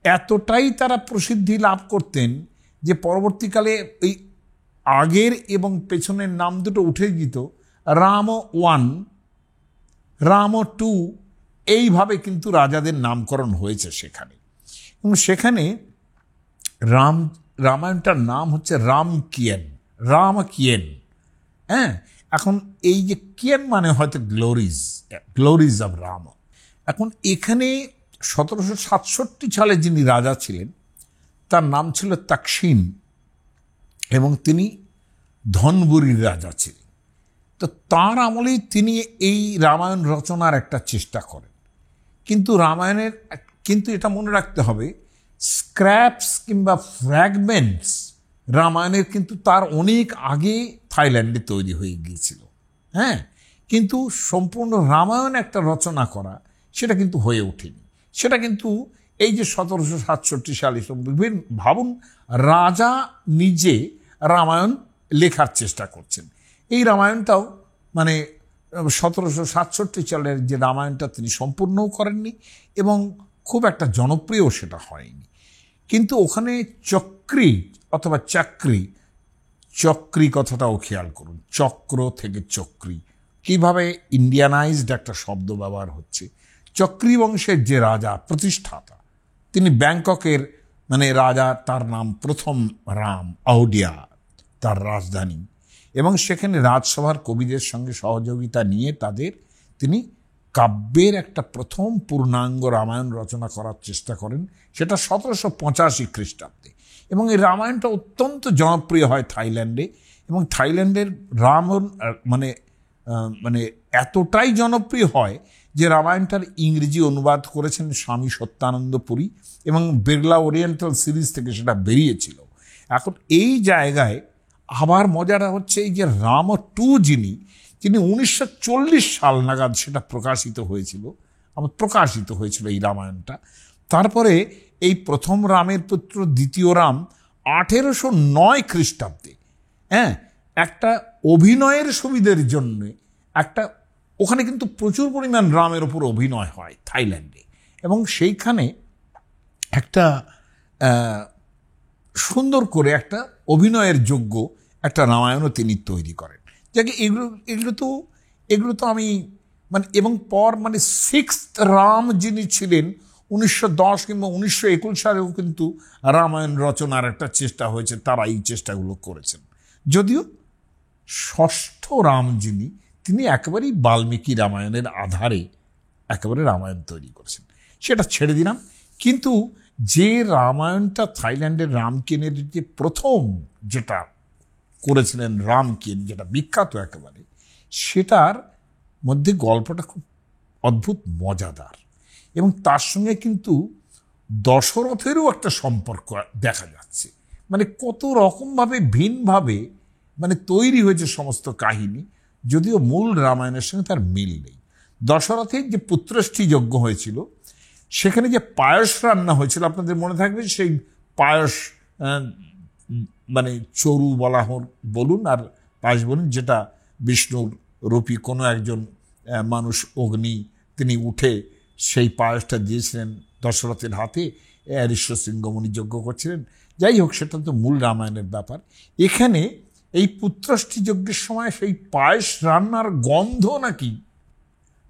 এতটাই তারা প্রসিদ্ধি লাভ করতেন যে পরবর্তীকালে এই আগের এবং পেছনের নাম দুটো উঠে যেত। রাম 1, রাম 2, এইভাবে কিন্তু রাজাদের নামকরণ হয়েছে সেখানে। এবং সেখানে রামায়ণটার নাম হচ্ছে রামকিয়েন। এখন এই যে কিয়েন মানে হয়তো গ্লোরিজ অব রাম। এখন এখানে 1767 সালে যিনি রাজা ছিলেন তার নাম ছিল তাকসিন এবং তিনি ধনবুরির রাজা ছিলেন। তো তার আমলেই তিনি এই রামায়ণ রচনার একটা চেষ্টা করেন। কিন্তু এটা মনে রাখতে হবে, স্ক্র্যাপস কিংবা ফ্র্যাগমেন্টস রামায়ণের কিন্তু তার অনেক আগে থাইল্যান্ডে তৈরি হয়ে গিয়েছিল। কিন্তু সম্পূর্ণ রামায়ণ একটা রচনা করা সেটা কিন্তু হয়ে ওঠেনি। সেটা কিন্তু এই যে 1767 সালে ভাবুন, রাজা নিজে রামায়ণ লেখার চেষ্টা করছেন। এই রামায়ণটাও মানে 1767 সালের যে রামায়ণটা তিনি সম্পূর্ণও করেননি এবং খুব একটা জনপ্রিয় সেটা হয়নি। কিন্তু ওখানে চক্রী অথবা চক্রী কথাটাও খেয়াল করুন, চক্র থেকে চক্রী, কিভাবে ইন্ডিয়ানাইজড একটা শব্দ ব্যবহার হচ্ছে। চক্রী বংশের যে রাজা প্রতিষ্ঠাতা, তিনি ব্যাংককের রাজা, তার নাম প্রথম রাম, আউডিয়া তার রাজধানী। এবং সেখানে রাজসভার কবিদের সঙ্গে সহযোগিতা নিয়ে তিনি কাব্যের একটা প্রথম পূর্ণাঙ্গ রামায়ণ রচনা করার চেষ্টা করেন, সেটা 1785 খ্রিস্টাব্দে। এবং এই রামায়ণটা অত্যন্ত জনপ্রিয় হয় থাইল্যান্ডে। এবং থাইল্যান্ডের রামায়ণ এতটাই জনপ্রিয় হয় যে রামায়ণটার ইংরেজি অনুবাদ করেছেন স্বামী সত্যানন্দ পুরী এবং বিড়লা ওরিয়েন্টাল সিরিজ থেকে সেটা বেরিয়েছিল। এখন এই জায়গায় আবার মজাটা হচ্ছে এই যে রাম 2 যিনি 1940 সাল নাগাদ সেটা প্রকাশিত হয়েছিল এই রামায়ণটা। তারপরে এই প্রথম রামের পুত্র দ্বিতীয় রাম 1809 খ্রিস্টাব্দে একটা অভিনয়ের সুবিধার জন্য ওখানে কিন্তু প্রচুর পরিমাণ রামের ওপর অভিনয় হয় থাইল্যান্ডে এবং সেইখানে একটা সুন্দর করে একটা অভিনয়ের যোগ্য একটা রামায়ণও তিনি তৈরি করেন। যাকে এগুলো তো আমি এবং 6th রাম যিনি ছিলেন 1910 কিংবা 1921 সালেও কিন্তু রামায়ণ রচনার একটা চেষ্টা হয়েছে, তারা এই চেষ্টাগুলো করেছেন। যদিও ষষ্ঠ রাম যিনি, তিনি একেবারেই বাল্মীকি রামায়ণের আধারে একেবারে রামায়ণ তৈরি করেছেন, সেটা ছেড়ে দিলাম। কিন্তু যে রামায়ণটা থাইল্যান্ডের রামকেনের যে প্রথম যেটা করেছিলেন রামকেন, যেটা বিখ্যাত একেবারে, সেটার মধ্যে গল্পটা খুব অদ্ভুত মজাদার, এবং তার সঙ্গে কিন্তু দশরথেরও একটা সম্পর্ক দেখা যাচ্ছে। মানে কত রকমভাবে ভিন্নভাবে তৈরি হয়েছে সমস্ত কাহিনী, যদিও মূল রামায়ণের সঙ্গে তার মিল নেই। দশরথের যে পুত্রষ্টি যজ্ঞ হয়েছিল, সেখানে যে পায়স রান্না হয়েছিল, আপনাদের মনে থাকবে, সেই পায়স চরু বলুন আর পায়স বলুন, যেটা বিষ্ণুর রূপী কোনো একজন মানুষ অগ্নি, তিনি উঠে সেই পায়সটা দিয়েছিলেন দশরথের হাতে, ঋষ্যশৃঙ্গমণি যজ্ঞ করছিলেন। যাই হোক, সেটা তো মূল রামায়ণের ব্যাপার। এখানে এই পুত্রষ্টি যজ্ঞের সময় সেই পায়েস রান্নার গন্ধ নাকি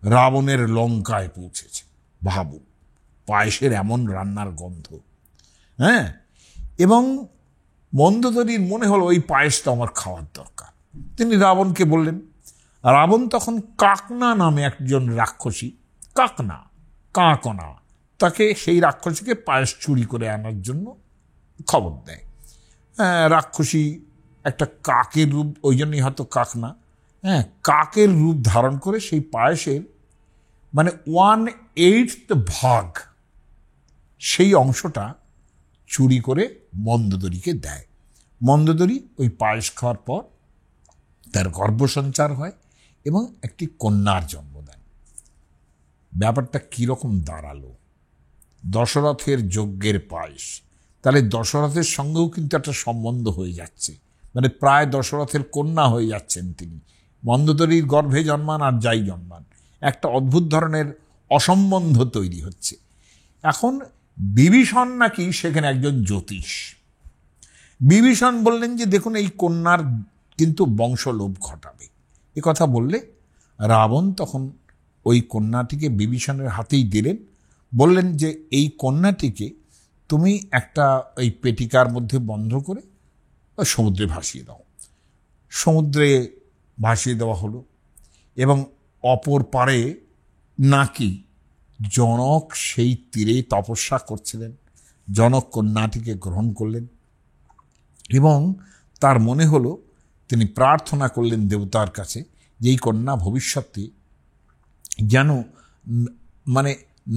রাবণের লঙ্কায় পৌঁছেছে। ভাবুন, পায়েসের এমন রান্নার গন্ধ। হ্যাঁ, এবং মন্দোদরীর মনে হলো ওই পায়েসটা আমার খাওয়ার দরকার। তিনি রাবণকে বললেন। রাবণ তখন কাকনা নামে একজন রাক্ষসী, কাকনা, তাকে, সেই রাক্ষসীকে পায়েস চুরি করে আনার জন্য খবর দেয়। রাক্ষসী একটা কাকের রূপ, ওই জন্যই হয়তো কাকনা, কাকের রূপ ধারণ করে সেই পায়েসের 1/8 ভাগ সেই অংশটা চুরি করে মন্দোদরীকে দেয়। মন্দোদরী ওই পায়েস খাওয়ার পর তার গর্ভসঞ্চার হয় এবং একটি কন্যার জন্ম দেন। ব্যাপারটা কীরকম দাঁড়ালো? দশরথের যজ্ঞের পায়েস, তাহলে দশরথের সঙ্গেও কিন্তু একটা সম্বন্ধ হয়ে যাচ্ছে, প্রায় দশরথের কন্যা হয়ে যাচ্ছেন তিনি। মন্দোদরীর গর্ভে জন্মান আর যাই জন্মান, একটা অদ্ভুত ধরনের অসম্বন্ধ তৈরি হচ্ছে। এখন বিভীষণ নাকি সেখানে একজন জ্যোতিষ। বিভীষণ বললেন যে দেখুন, এই কন্যার কিন্তু বংশলোভ ঘটাবে। এ কথা বললে রাবণ তখন ওই কন্যাটিকে বিভীষণের হাতেই দিলেন। বললেন যে এই কন্যাটিকে তুমি একটা ওই পেটিকার মধ্যে বন্ধ করে সমুদ্রে ভাসিয়ে দাও। সমুদ্রে ভাসিয়ে দেওয়া হলো, এবং অপর পারে নাকি জনক সেই তীরে তপস্যা করছিলেন। জনক কন্যাটিকে গ্রহণ করলেন এবং তার মনে হলো, তিনি প্রার্থনা করলেন দেবতার কাছে যে এই কন্যা ভবিষ্যতে যেন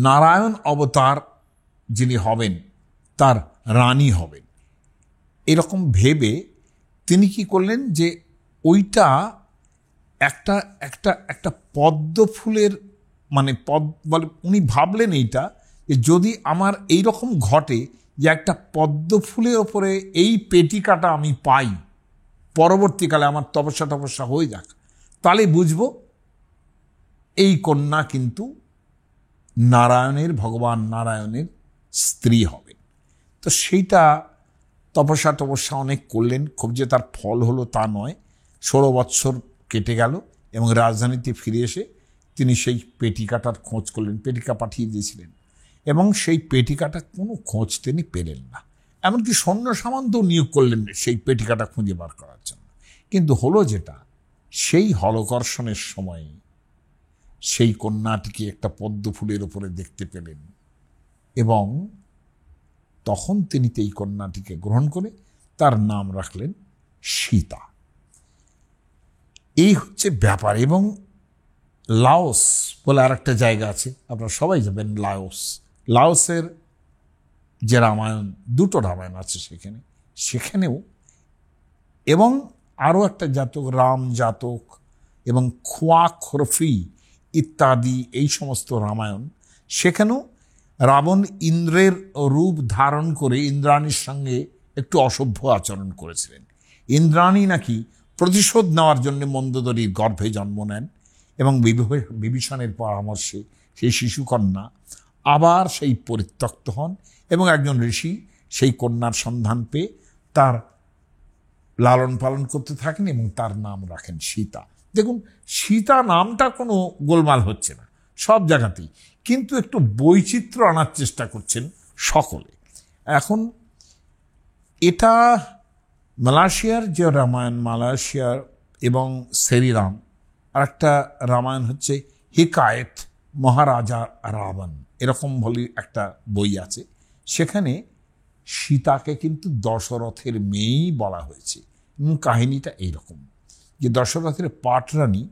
নারায়ণ অবতার যিনি হবেন তার রানী হবেন। এরকম ভেবে তিনি কি করলেন যে ওইটা একটা একটা একটা পদ্ম ফুলের উনি ভাবলেন এইটা, যে যদি আমার এই রকম ঘটে যে একটা পদ্ম ফুলের ওপরে এই পেটিকাটা আমি পাই, পরবর্তীকালে আমার তপস্যা হয়ে যাক, তাহলে বুঝবো এই কন্যা কিন্তু ভগবান নারায়ণের স্ত্রী হবেন। তো সেইটা তপস্যা অনেক করলেন, খুব যে তার ফল হলো তা নয়। 16 বৎসর কেটে গেল এবং রাজধানীতে ফিরে এসে তিনি সেই পেটিকাটার খোঁজ করলেন। পেটিকা পাঠিয়ে দিয়েছিলেন এবং সেই পেটিকাটা কোনো খোঁজ তিনি পেলেন না। এমনকি সৈন্য সামন্ত নিয়োগ করলেন সেই পেটিকাটা খুঁজে বার করার জন্য। কিন্তু হলো যেটা, সেই হলকর্ষণের সময় সেই কন্যাটিকে একটা পদ্ম ফুলের উপরে দেখতে পেলেন এবং তখন তিনি এই কন্যাটিকে গ্রহণ করে তার নাম রাখলেন সীতা। এই হচ্ছে ব্যাপার। এবং লাওস বলে আর একটা জায়গা আছে, আপনারা সবাই যাবেন লাওসের যে রামায়ণ, 2টো রামায়ণ আছে সেখানেও, এবং আরও একটা জাতক, রাম জাতক এবং খোয়া খরফি ইত্যাদি, এই সমস্ত রামায়ণ, সেখানেও রাবণ ইন্দ্রের রূপ ধারণ করে ইন্দ্রাণীর সঙ্গে একটু অসভ্য আচরণ করেছিলেন। ইন্দ্রাণী নাকি প্রতিশোধ নেওয়ার জন্য মন্দোদরীর গর্ভে জন্ম নেন এবং বিভীষণের পরামর্শে সেই শিশুকন্যা আবার সেই পরিত্যক্ত হন এবং একজন ঋষি সেই কন্যার সন্ধান পেয়ে তার লালন পালন করতে থাকেন এবং তার নাম রাখেন সীতা। দেখুন, সীতা নামটা কোনো গোলমাল হচ্ছে না, সব জায়গাতেই, কিন্তু একটু বৈচিত্র্য আনার চেষ্টা করছেন সকলে। এখন এটা মালয়েশিয়ার যে রামায়ণ, মালয়েশিয়ার এবং শ্রীরাম, আর একটা রামায়ণ হচ্ছে হিকায়েত মহারাজা রাবণ, এরকম বলে একটা বই আছে। সেখানে সীতাকে কিন্তু দশরথের মেয়েই বলা হয়েছে, এবং কাহিনীটা এইরকম যে দশরথের পাটরানী,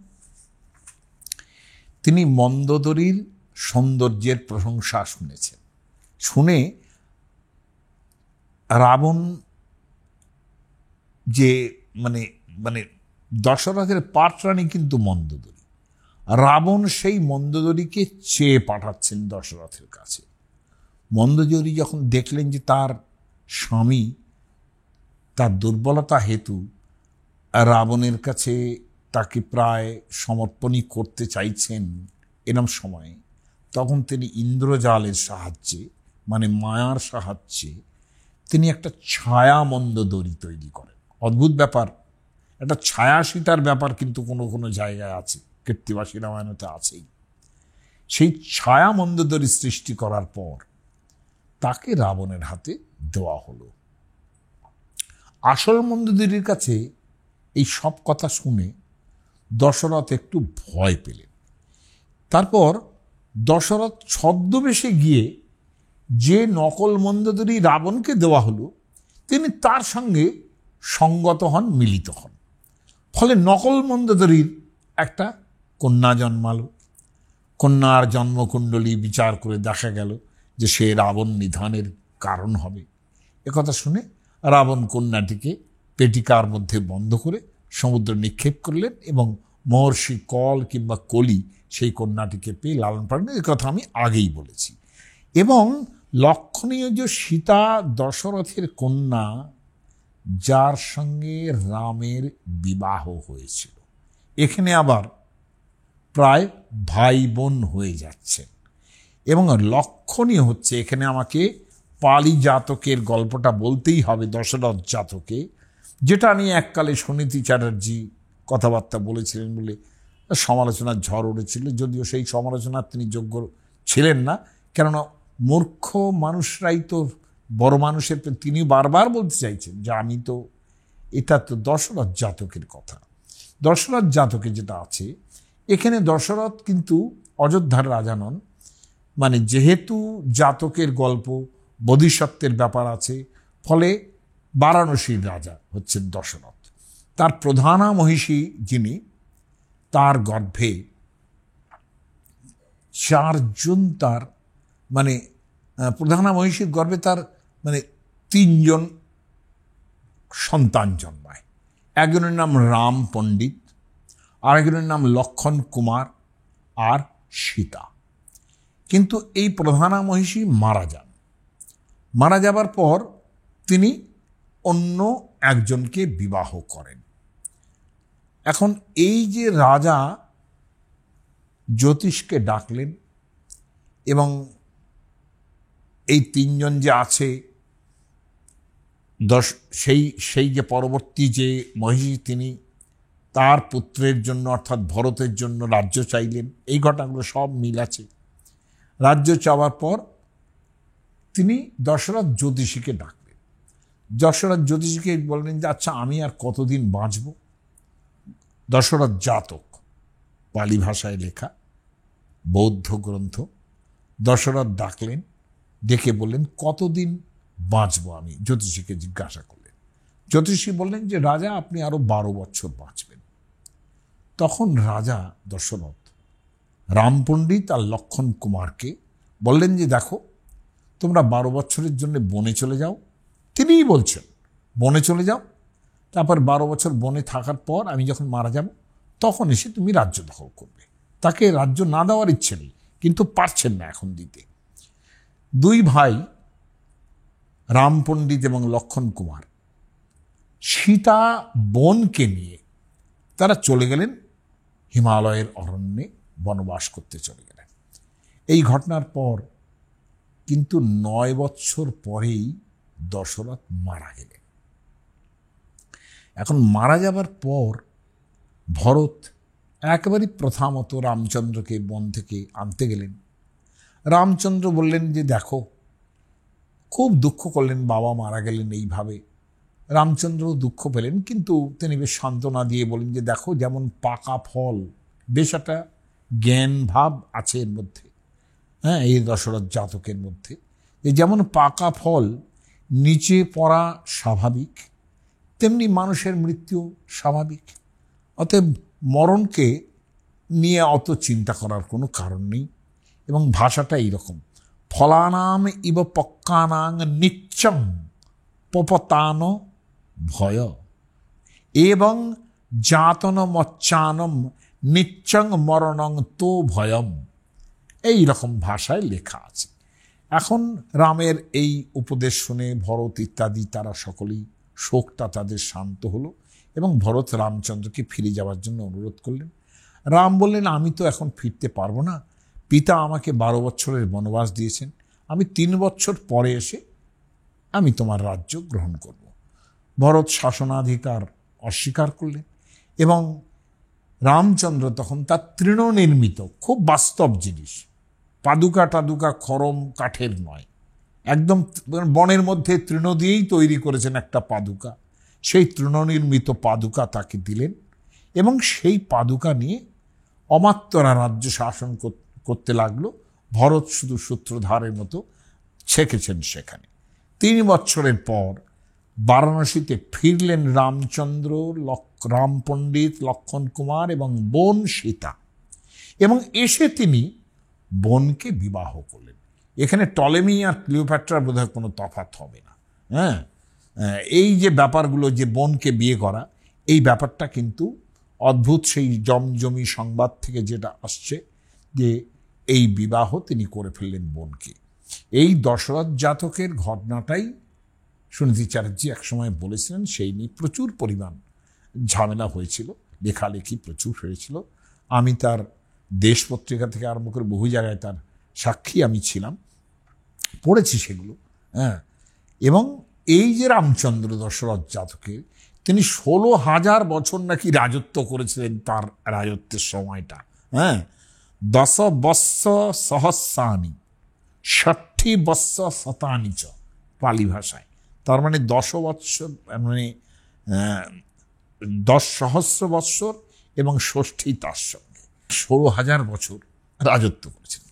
তিনি মন্দোদরীর সৌন্দর্যের প্রশংসা শুনেছেন। শুনে রাবণ যে মানে মানে দশরথের পাটরানী কিন্তু মন্দোদরী, রাবণ সেই মন্দোদরীকে চেয়ে পাঠাচ্ছেন দশরথের কাছে। মন্দোদরী যখন দেখলেন যে তার স্বামী তার দুর্বলতা হেতু রাবণের কাছে তাকে প্রায় সমর্পণই করতে চাইছেন এরম সময়ে, তখন তিনি ইন্দ্রজালের সাহায্যে, মানে মায়ার সাহায্যে, তিনি একটা ছায়া মন্দোদরী তৈরি করেন। অদ্ভুত ব্যাপার, একটা ছায়া সীতার ব্যাপার কিন্তু কোনো কোনো জায়গায় আছে, কীর্তিবাসী রামায়ণতে আছেই। সেই ছায়া মন্দোদরী সৃষ্টি করার পর তাকে রাবণের হাতে দেওয়া হলো। আসল মন্দোদরীর কাছে এই সব কথা শুনে দশরথ একটু ভয় পেলেন। তারপর দশরথ ছদ্মবেশে গিয়ে যে নকল মন্দোদরী রাবণকে দেওয়া হলো, তিনি তার সঙ্গে সঙ্গত হন, মিলিত হন। ফলে নকল মন্দোদরীর একটা কন্যা জন্মালো। কন্যার জন্মকুণ্ডলী বিচার করে দেখা গেল যে সে রাবণ নিধনের কারণ হবে। একথা শুনে রাবণ কন্যাটিকে পেটিকার মধ্যে বন্ধ করে সমুদ্রে নিক্ষেপ করলেন, এবং মহর্ষি কল কিংবা কলি সেই কন্যাটিকে পেয়ে লালন পালন, এ কথা আমি আগেই বলেছি। এবং লক্ষণীয় যে সীতা দশরথের কন্যা, যার সঙ্গে রামের বিবাহ হয়েছিল, এখানে আবার প্রায় ভাই বোন হয়ে যাচ্ছে। এবং লক্ষণীয় হচ্ছে, এখানে আমাকে পালি জাতকের গল্পটা বলতেই হবে, দশরথ জাতকে, যেটা নিয়ে এককালে সুনীতি চ্যাটার্জি কথাবার্তা বলেছিলেন বলে সমালোচনার ঝড় উঠেছিল। যদিও সেই সমালোচনার তিনি যোগ্য ছিলেন না, কেননা মূর্খ মানুষরাই তো বড় মানুষের, তিনি বারবার বলতে চাইছেন যে আমি তো, এটা তো দশরথ জাতকের কথা। দশরথ জাতকে যেটা আছে, এখানে দশরথ কিন্তু অযোধ্যার রাজা নন, মানে যেহেতু জাতকের গল্প, বোধিসত্ত্বের ব্যাপার আছে, ফলে বারাণসীর রাজা হচ্ছেন দশরথ। তার প্রধানা মহিষী যিনি, তার গর্ভে চারজন, তার মানে প্রধানা মহিষীর গর্ভে তার মানে 3 জন সন্তান জন্মায়। একজনের নাম রাম পণ্ডিত, আরেকজনের নাম লক্ষণ কুমার, আর সীতা। কিন্তু এই প্রধানা মহিষী মারা যান। মারা যাবার পর তিনি অন্য একজনকে বিবাহ করেন। এখন এই যে রাজা জ্যোতিষকে ডাকলেন, এবং এই 3 জন যে আছে, সেই যে পরবর্তী যে মহিষী, তিনি তার পুত্রের জন্য অর্থাৎ ভরতের জন্য রাজ্য চাইলেন। এই ঘটনাগুলো সব মিল আছে। রাজ্য চাওয়ার পর তিনি দশরথ জ্যোতিষীকে ডাকলেন। দশরথ জ্যোতিষীকে বললেন যে আচ্ছা, আমি আর কতদিন বাঁচব? দশরথ জাতক, পালি ভাষায় লেখা বৌদ্ধ গ্রন্থ। দশরথ ডাকলেন, ডেকে বললেন কতদিন বাঁচব আমি? জ্যোতিষীকে জিজ্ঞাসা করলেন। জ্যোতিষী বললেন যে রাজা, আপনি আরো 12 বছর বাঁচবেন। তখন রাজা দশরথ রাম পণ্ডিত আর লক্ষণ কুমারকে বললেন যে দেখো, তোমরা 12 বছরের জন্য বনে চলে যাও। তিনিই বলছেন বনে চলে যাও, তারপর 12 বছর বনে থাকার পর আমি যখন মারা যাব, তখন এসে তুমি রাজ্য দখল করবে। তাকে রাজ্য না দেওয়ার ইচ্ছে নেই, কিন্তু পারছেন না এখন দিতে। 2 ভাই রাম পণ্ডিত এবং লক্ষণ কুমার সীতা বোনকে নিয়ে তারা চলে গেলেন হিমালয়ের অরণ্যে, বনবাস করতে চলে গেলেন। এই ঘটনার পর কিন্তু 9 বছর পরেই দশরথ মারা গেলেন। এখন মারা যাবার পর ভরত একেবারে প্রথামত রামচন্দ্রকে বন থেকে আনতে গেলেন। রামচন্দ্র বললেন যে দেখো, খুব দুঃখ করলেন, বাবা মারা গেলেন এইভাবে। রামচন্দ্র দুঃখ পেলেন, কিন্তু তিনি বেশ সান্ত্বনা দিয়ে বলেন যে দেখো, যেমন পাকা ফল, বেশ একটা জ্ঞান ভাব আছে এর মধ্যে, হ্যাঁ, এই দশরথ জাতকের মধ্যে, যে যেমন পাকা ফল নিচে পড়া স্বাভাবিক, তেমনি মানুষের মৃত্যু স্বাভাবিক। অতএব মরণকে নিয়ে অত চিন্তা করার কোনো কারণ নেই। এবং ভাষাটা এইরকম, ফলানাম ইব পক্কানাং নিচ্চং পপতান ভয় এবং জাতন মচ্চানম নিচ্চং মরণং তো ভয়ম, এই রকম ভাষায় লেখা আছে। এখন রামের এই উপদেশ শুনে ভরত ইত্যাদি তারা সকলেই, শোকটা তাদের শান্ত হলো এবং ভরত রামচন্দ্রকে ফিরে যাওয়ার জন্য অনুরোধ করলেন। রাম বললেন, আমি তো এখন ফিরতে পারবো না, পিতা আমাকে 12 বছরের বনবাস দিয়েছেন, আমি 3 বছর পরে এসে আমি তোমার রাজ্য গ্রহণ করব। ভরত শাসনাধিকার অস্বীকার করলেন এবং রামচন্দ্র তখন তার তৃণনির্মিত, খুব বাস্তব জিনিস, পাদুকা টাদুকা খরম কাঠের নয়, একদম বনের মধ্যে তৃণ দিয়েই তৈরি করেছেন একটা পাদুকা, সেই তৃণনির্মিত পাদুকা তাকে দিলেন এবং সেই পাদুকা নিয়ে অমাত্যরা রাজ্য শাসন করতে লাগলো। ভরত শুধু সূত্রধারের মতো ছেকেছেন সেখানে। 3 বছরের পর বারাণসীতে ফিরলেন রামচন্দ্র, রাম পণ্ডিত, লক্ষণ কুমার এবং বোন সীতা, এবং এসে তিনি বোনকে বিবাহ করলেন। এখানে টলেমি আর ক্লিওপ্যাট্রার বোধহয় কোনো তফাৎ হবে না। হ্যাঁ, এই যে ব্যাপারগুলো, যে বোনকে বিয়ে করা, এই ব্যাপারটা কিন্তু অদ্ভুত, সেই জমজমি সংবাদ থেকে যেটা আসছে যে এই বিবাহ তিনি করে ফেললেন বোনকে। এই দশরথ জাতকের ঘটনাটাই সুনীতি চ্যাটার্জি একসময় বলেছিলেন, সেই নিয়ে প্রচুর পরিমাণ ঝামেলা হয়েছিল, লেখালেখি প্রচুর হয়েছিল। আমি তার দেশ পত্রিকা থেকে আরম্ভ করে বহু জায়গায় তার সাক্ষী আমি ছিলাম, পড়েছি সেগুলো। হ্যাঁ, এবং এই যে রামচন্দ্র দশরথ জাতকের, তিনি 16,000 বছর নাকি রাজত্ব করেছিলেন, তার রাজত্বের সময়টা। হ্যাঁ, 10 বৎস সহস্রানি 60 বৎস শতানি চ, পালি ভাষায়। তার মানে 10 বৎসর, মানে 10 সহস্র বৎসর এবং 60 তার সঙ্গে 16,000 বছর রাজত্ব করেছেন।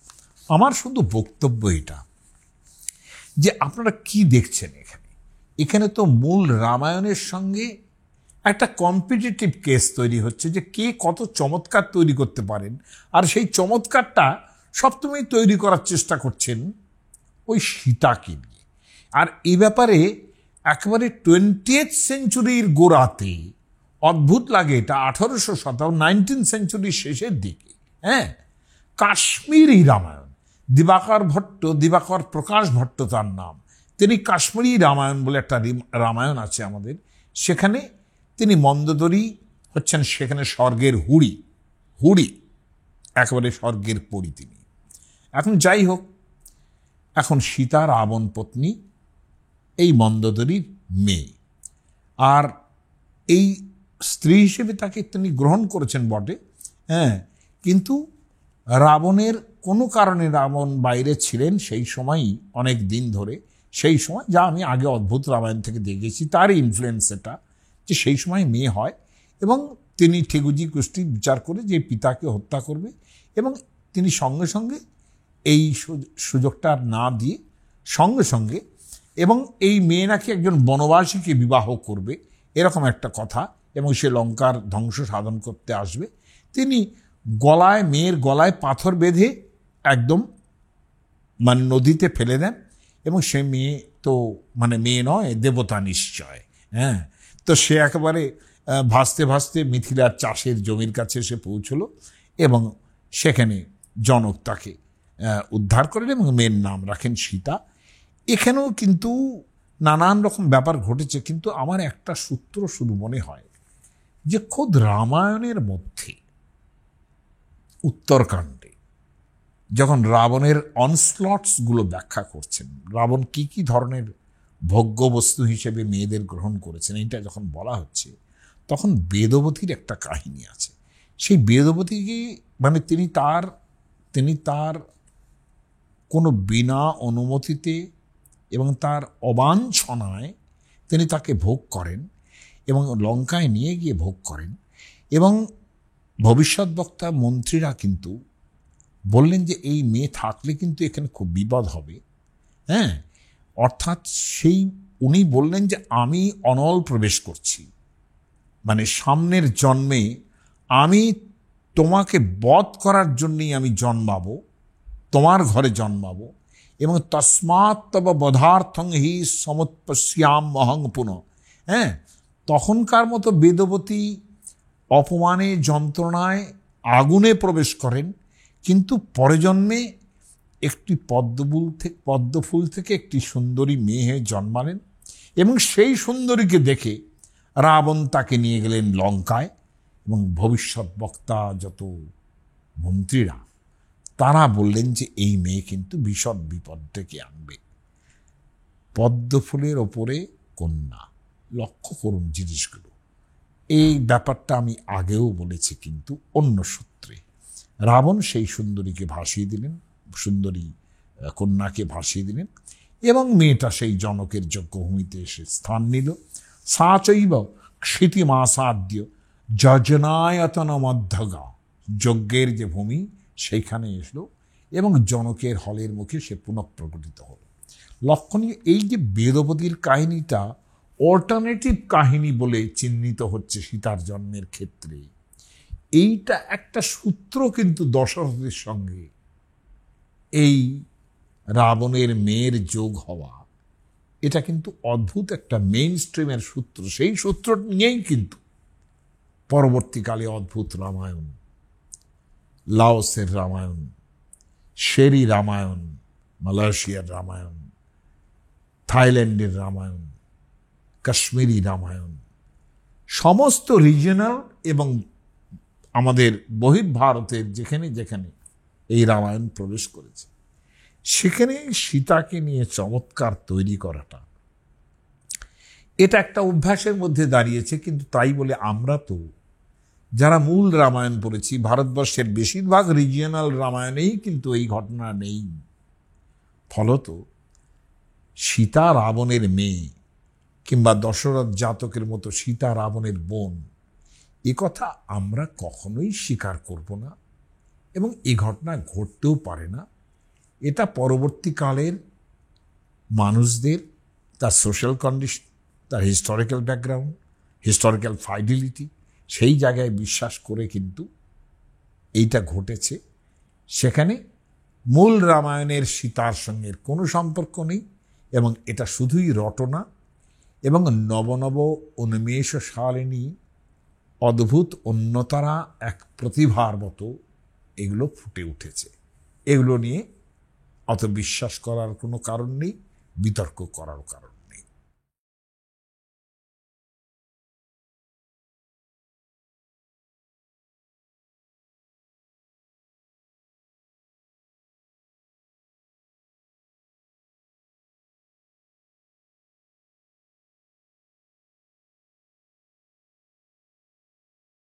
আমার শুধু বক্তব্য এটা যে আপনারা কি দেখছেন এখানে, এখানে তো মূল রামায়ণের সঙ্গে একটা কম্পিটিটিভ কেস তৈরি হচ্ছে যে কে কত চমৎকার তৈরি করতে পারেন, আর সেই চমৎকারটা সপ্তমী তৈরি করার চেষ্টা করছেন ওই সীতাকে নিয়ে। আর এই ব্যাপারে একেবারে 20th সেঞ্চুরির গোড়াতে অদ্ভুত লাগে এটা, 1800 শতক 19th সেঞ্চুরির শেষের দিকে, হ্যাঁ, কাশ্মীরি রামায়ণ, দিবাকর প্রকাশ ভট্ট তার নাম, তিনি কাশ্মীরি রামায়ণ বলে একটা রামায়ণ আছে আমাদের, সেখানে তিনি মন্দোদরী হচ্ছেন, সেখানে স্বর্গের হুড়ি, একেবারে স্বর্গের পরী তিনি। এখন যাই হোক, এখন সীতা রাবণ পত্নী, এই মন্দোদরীর মেয়ে, আর এই স্ত্রী হিসেবে তাকে তিনি গ্রহণ করেছেন বটে, হ্যাঁ, কিন্তু রাবণের কোনো কারণে রাবণ বাইরে ছিলেন সেই সময়ই, অনেক দিন ধরে, সেই সময় যা আমি আগে অদ্ভুত রামায়ণ থেকে দেখেছি, তারই ইনফ্লুয়েন্স এটা, যে সেই সময় মেয়ে হয় এবং তিনি ঠিকুজি কুষ্টি বিচার করে যে পিতাকে হত্যা করবে, এবং তিনি সঙ্গে সঙ্গে এই সুযোগটা না দিয়ে সঙ্গে সঙ্গে, এবং এই মেয়ে নাকি একজন বনবাসীকে বিবাহ করবে এরকম একটা কথা, এবং সে লঙ্কার ধ্বংস সাধন করতে আসবে, তিনি মেয়ের গলায় পাথর বেঁধে একদম মানে নদীতে ফেলে দেন, এবং সে মেয়ে তো মানে মেয়ে নয়, দেবতা নিশ্চয়। হ্যাঁ, তো সে একেবারে ভাসতে ভাসতে মিথিলার চাষের জমির কাছে এসে পৌঁছলো, এবং সেখানে জনক তাকে উদ্ধার করেন এবং মেয়ের নাম রাখেন সীতা। এখানেও কিন্তু নানান রকম ব্যাপার ঘটেছে, কিন্তু আমার একটা সূত্র শুধু মনে হয় যে খোদ রামায়ণের মধ্যে উত্তরকাণ্ডে যখন রাবণের অনস্লটসগুলো ব্যাখ্যা করছেন, রাবণ কি কি ধরনের ভোগ্য বস্তু হিসেবে মেয়েদের গ্রহণ করেছেন, এটা যখন বলা হচ্ছে, তখন বেদবতীর একটা কাহিনী আছে। সেই বেদবতীকে মানে তিনি তার কোনো বিনা অনুমতিতে এবং তার অবাঞ্ছনায় তিনি তাকে ভোগ করেন এবং লঙ্কায় নিয়ে গিয়ে ভোগ করেন। এবং ভবিষ্যৎ বক্তা মন্ত্রীরা কিন্তু বললেন যে এই মেয়ে থাকলে কিন্তু এখানে খুব বিপদ হবে। হ্যাঁ, অর্থাৎ উনি বললেন যে আমি অনল প্রবেশ করছি, মানে সামনের জন্মে আমি তোমাকে বধ করার জন্যই আমি জন্মাবো, তোমার ঘরে জন্মাবো, এবং তস্মাৎ তব বধার্থং হি সমুৎপশ্যাম মহং পুনঃ। হ্যাঁ, তখনকার মতো বেদবতী অপমানে যন্ত্রণায় আগুনে প্রবেশ করেন, কিন্তু পরে জন্মে একটি পদ্মফুল থেকে একটি সুন্দরী মেয়ে জন্মালেন এবং সেই সুন্দরীকে দেখে রাবণ তাকে নিয়ে গেলেন লঙ্কায়। এবং ভবিষ্যৎ বক্তা যত মন্ত্রীরা তারা বললেন যে এই মেয়ে কিন্তু ভীষণ বিপদ ডেকে আনবে। পদ্মফুলের ওপরে কন্যা, লক্ষ্য করুন জিনিসগুলো। এই ব্যাপারটা আমি আগেও বলেছি, কিন্তু অন্য সূত্রে। রাবণ সেই সুন্দরীকে ভাসিয়ে দিলেন, সুন্দরী কন্যাকে ভাসিয়ে দিলেন, এবং মেয়েটা সেই জনকের যজ্ঞভূমিতে এসে স্থান নিল। সা চৈব ক্ষিতিমাসাদ্য যজনায়তন মধ্যগা, যজ্ঞের যে ভূমি সেইখানে এসলো এবং জনকের হলের মুখে সে পুনঃপ্রকটিত হল। লক্ষণীয় এই যে বেদবতীর কাহিনীটা অল্টারনেটিভ কাহিনী বলে চিহ্নিত হচ্ছে সীতার জন্মের ক্ষেত্রে, এইটা একটা সূত্র কিন্তু দশরথের সঙ্গে এই রাবণের মেয়ের যোগ হওয়া, এটা কিন্তু অদ্ভুত একটা মেইন স্ট্রিমের সূত্র। সেই সূত্র নিয়েই কিন্তু পরবর্তীকালে অদ্ভুত রামায়ণ, লাওসের রামায়ণ, শেরি রামায়ণ, মালয়েশিয়ার রামায়ণ, থাইল্যান্ডের রামায়ণ, কাশ্মীরি রামায়ণ, সমস্ত রিজিয়নাল এবং আমাদের বহির্ভারতের যেখানে যেখানে এই রামায়ণ প্রবেশ করেছে সেখানে সীতাকে নিয়ে চমৎকার তৈরি করাটা, এটা একটা অভ্যাসের মধ্যে দাঁড়িয়েছে। কিন্তু তাই বলে আমরা তো যারা মূল রামায়ণ পড়েছি, ভারতবর্ষের বেশিরভাগ রিজিয়নাল রামায়ণেই কিন্তু এই ঘটনা নেই। ফলত সীতা রাবণের মেয়ে কিংবা দশরথ জাতকের মতো সীতা রাবণের বোন, এ কথা আমরা কখনোই স্বীকার করব না এবং এই ঘটনা ঘটতেও পারে না। এটা পরবর্তীকালের মানুষদের তার সোশ্যাল কন্ডিশন, তার হিস্টোরিক্যাল ব্যাকগ্রাউন্ড, হিস্টোরিক্যাল ফাইডিলিটি, সেই জায়গায় বিশ্বাস করে কিন্তু এইটা ঘটেছে। সেখানে মূল রামায়ণের সীতার সঙ্গে কোনো সম্পর্ক নেই এবং এটা শুধুই রটনা এবং নবনব উন্মেষশালিনী অদ্ভুত অন্যতারা এক প্রতিভার মতো এগুলো ফুটে উঠেছে। এগুলো নিয়ে অত বিশ্বাস করার কোনো কারণ নেই, বিতর্ক করারও কারণ।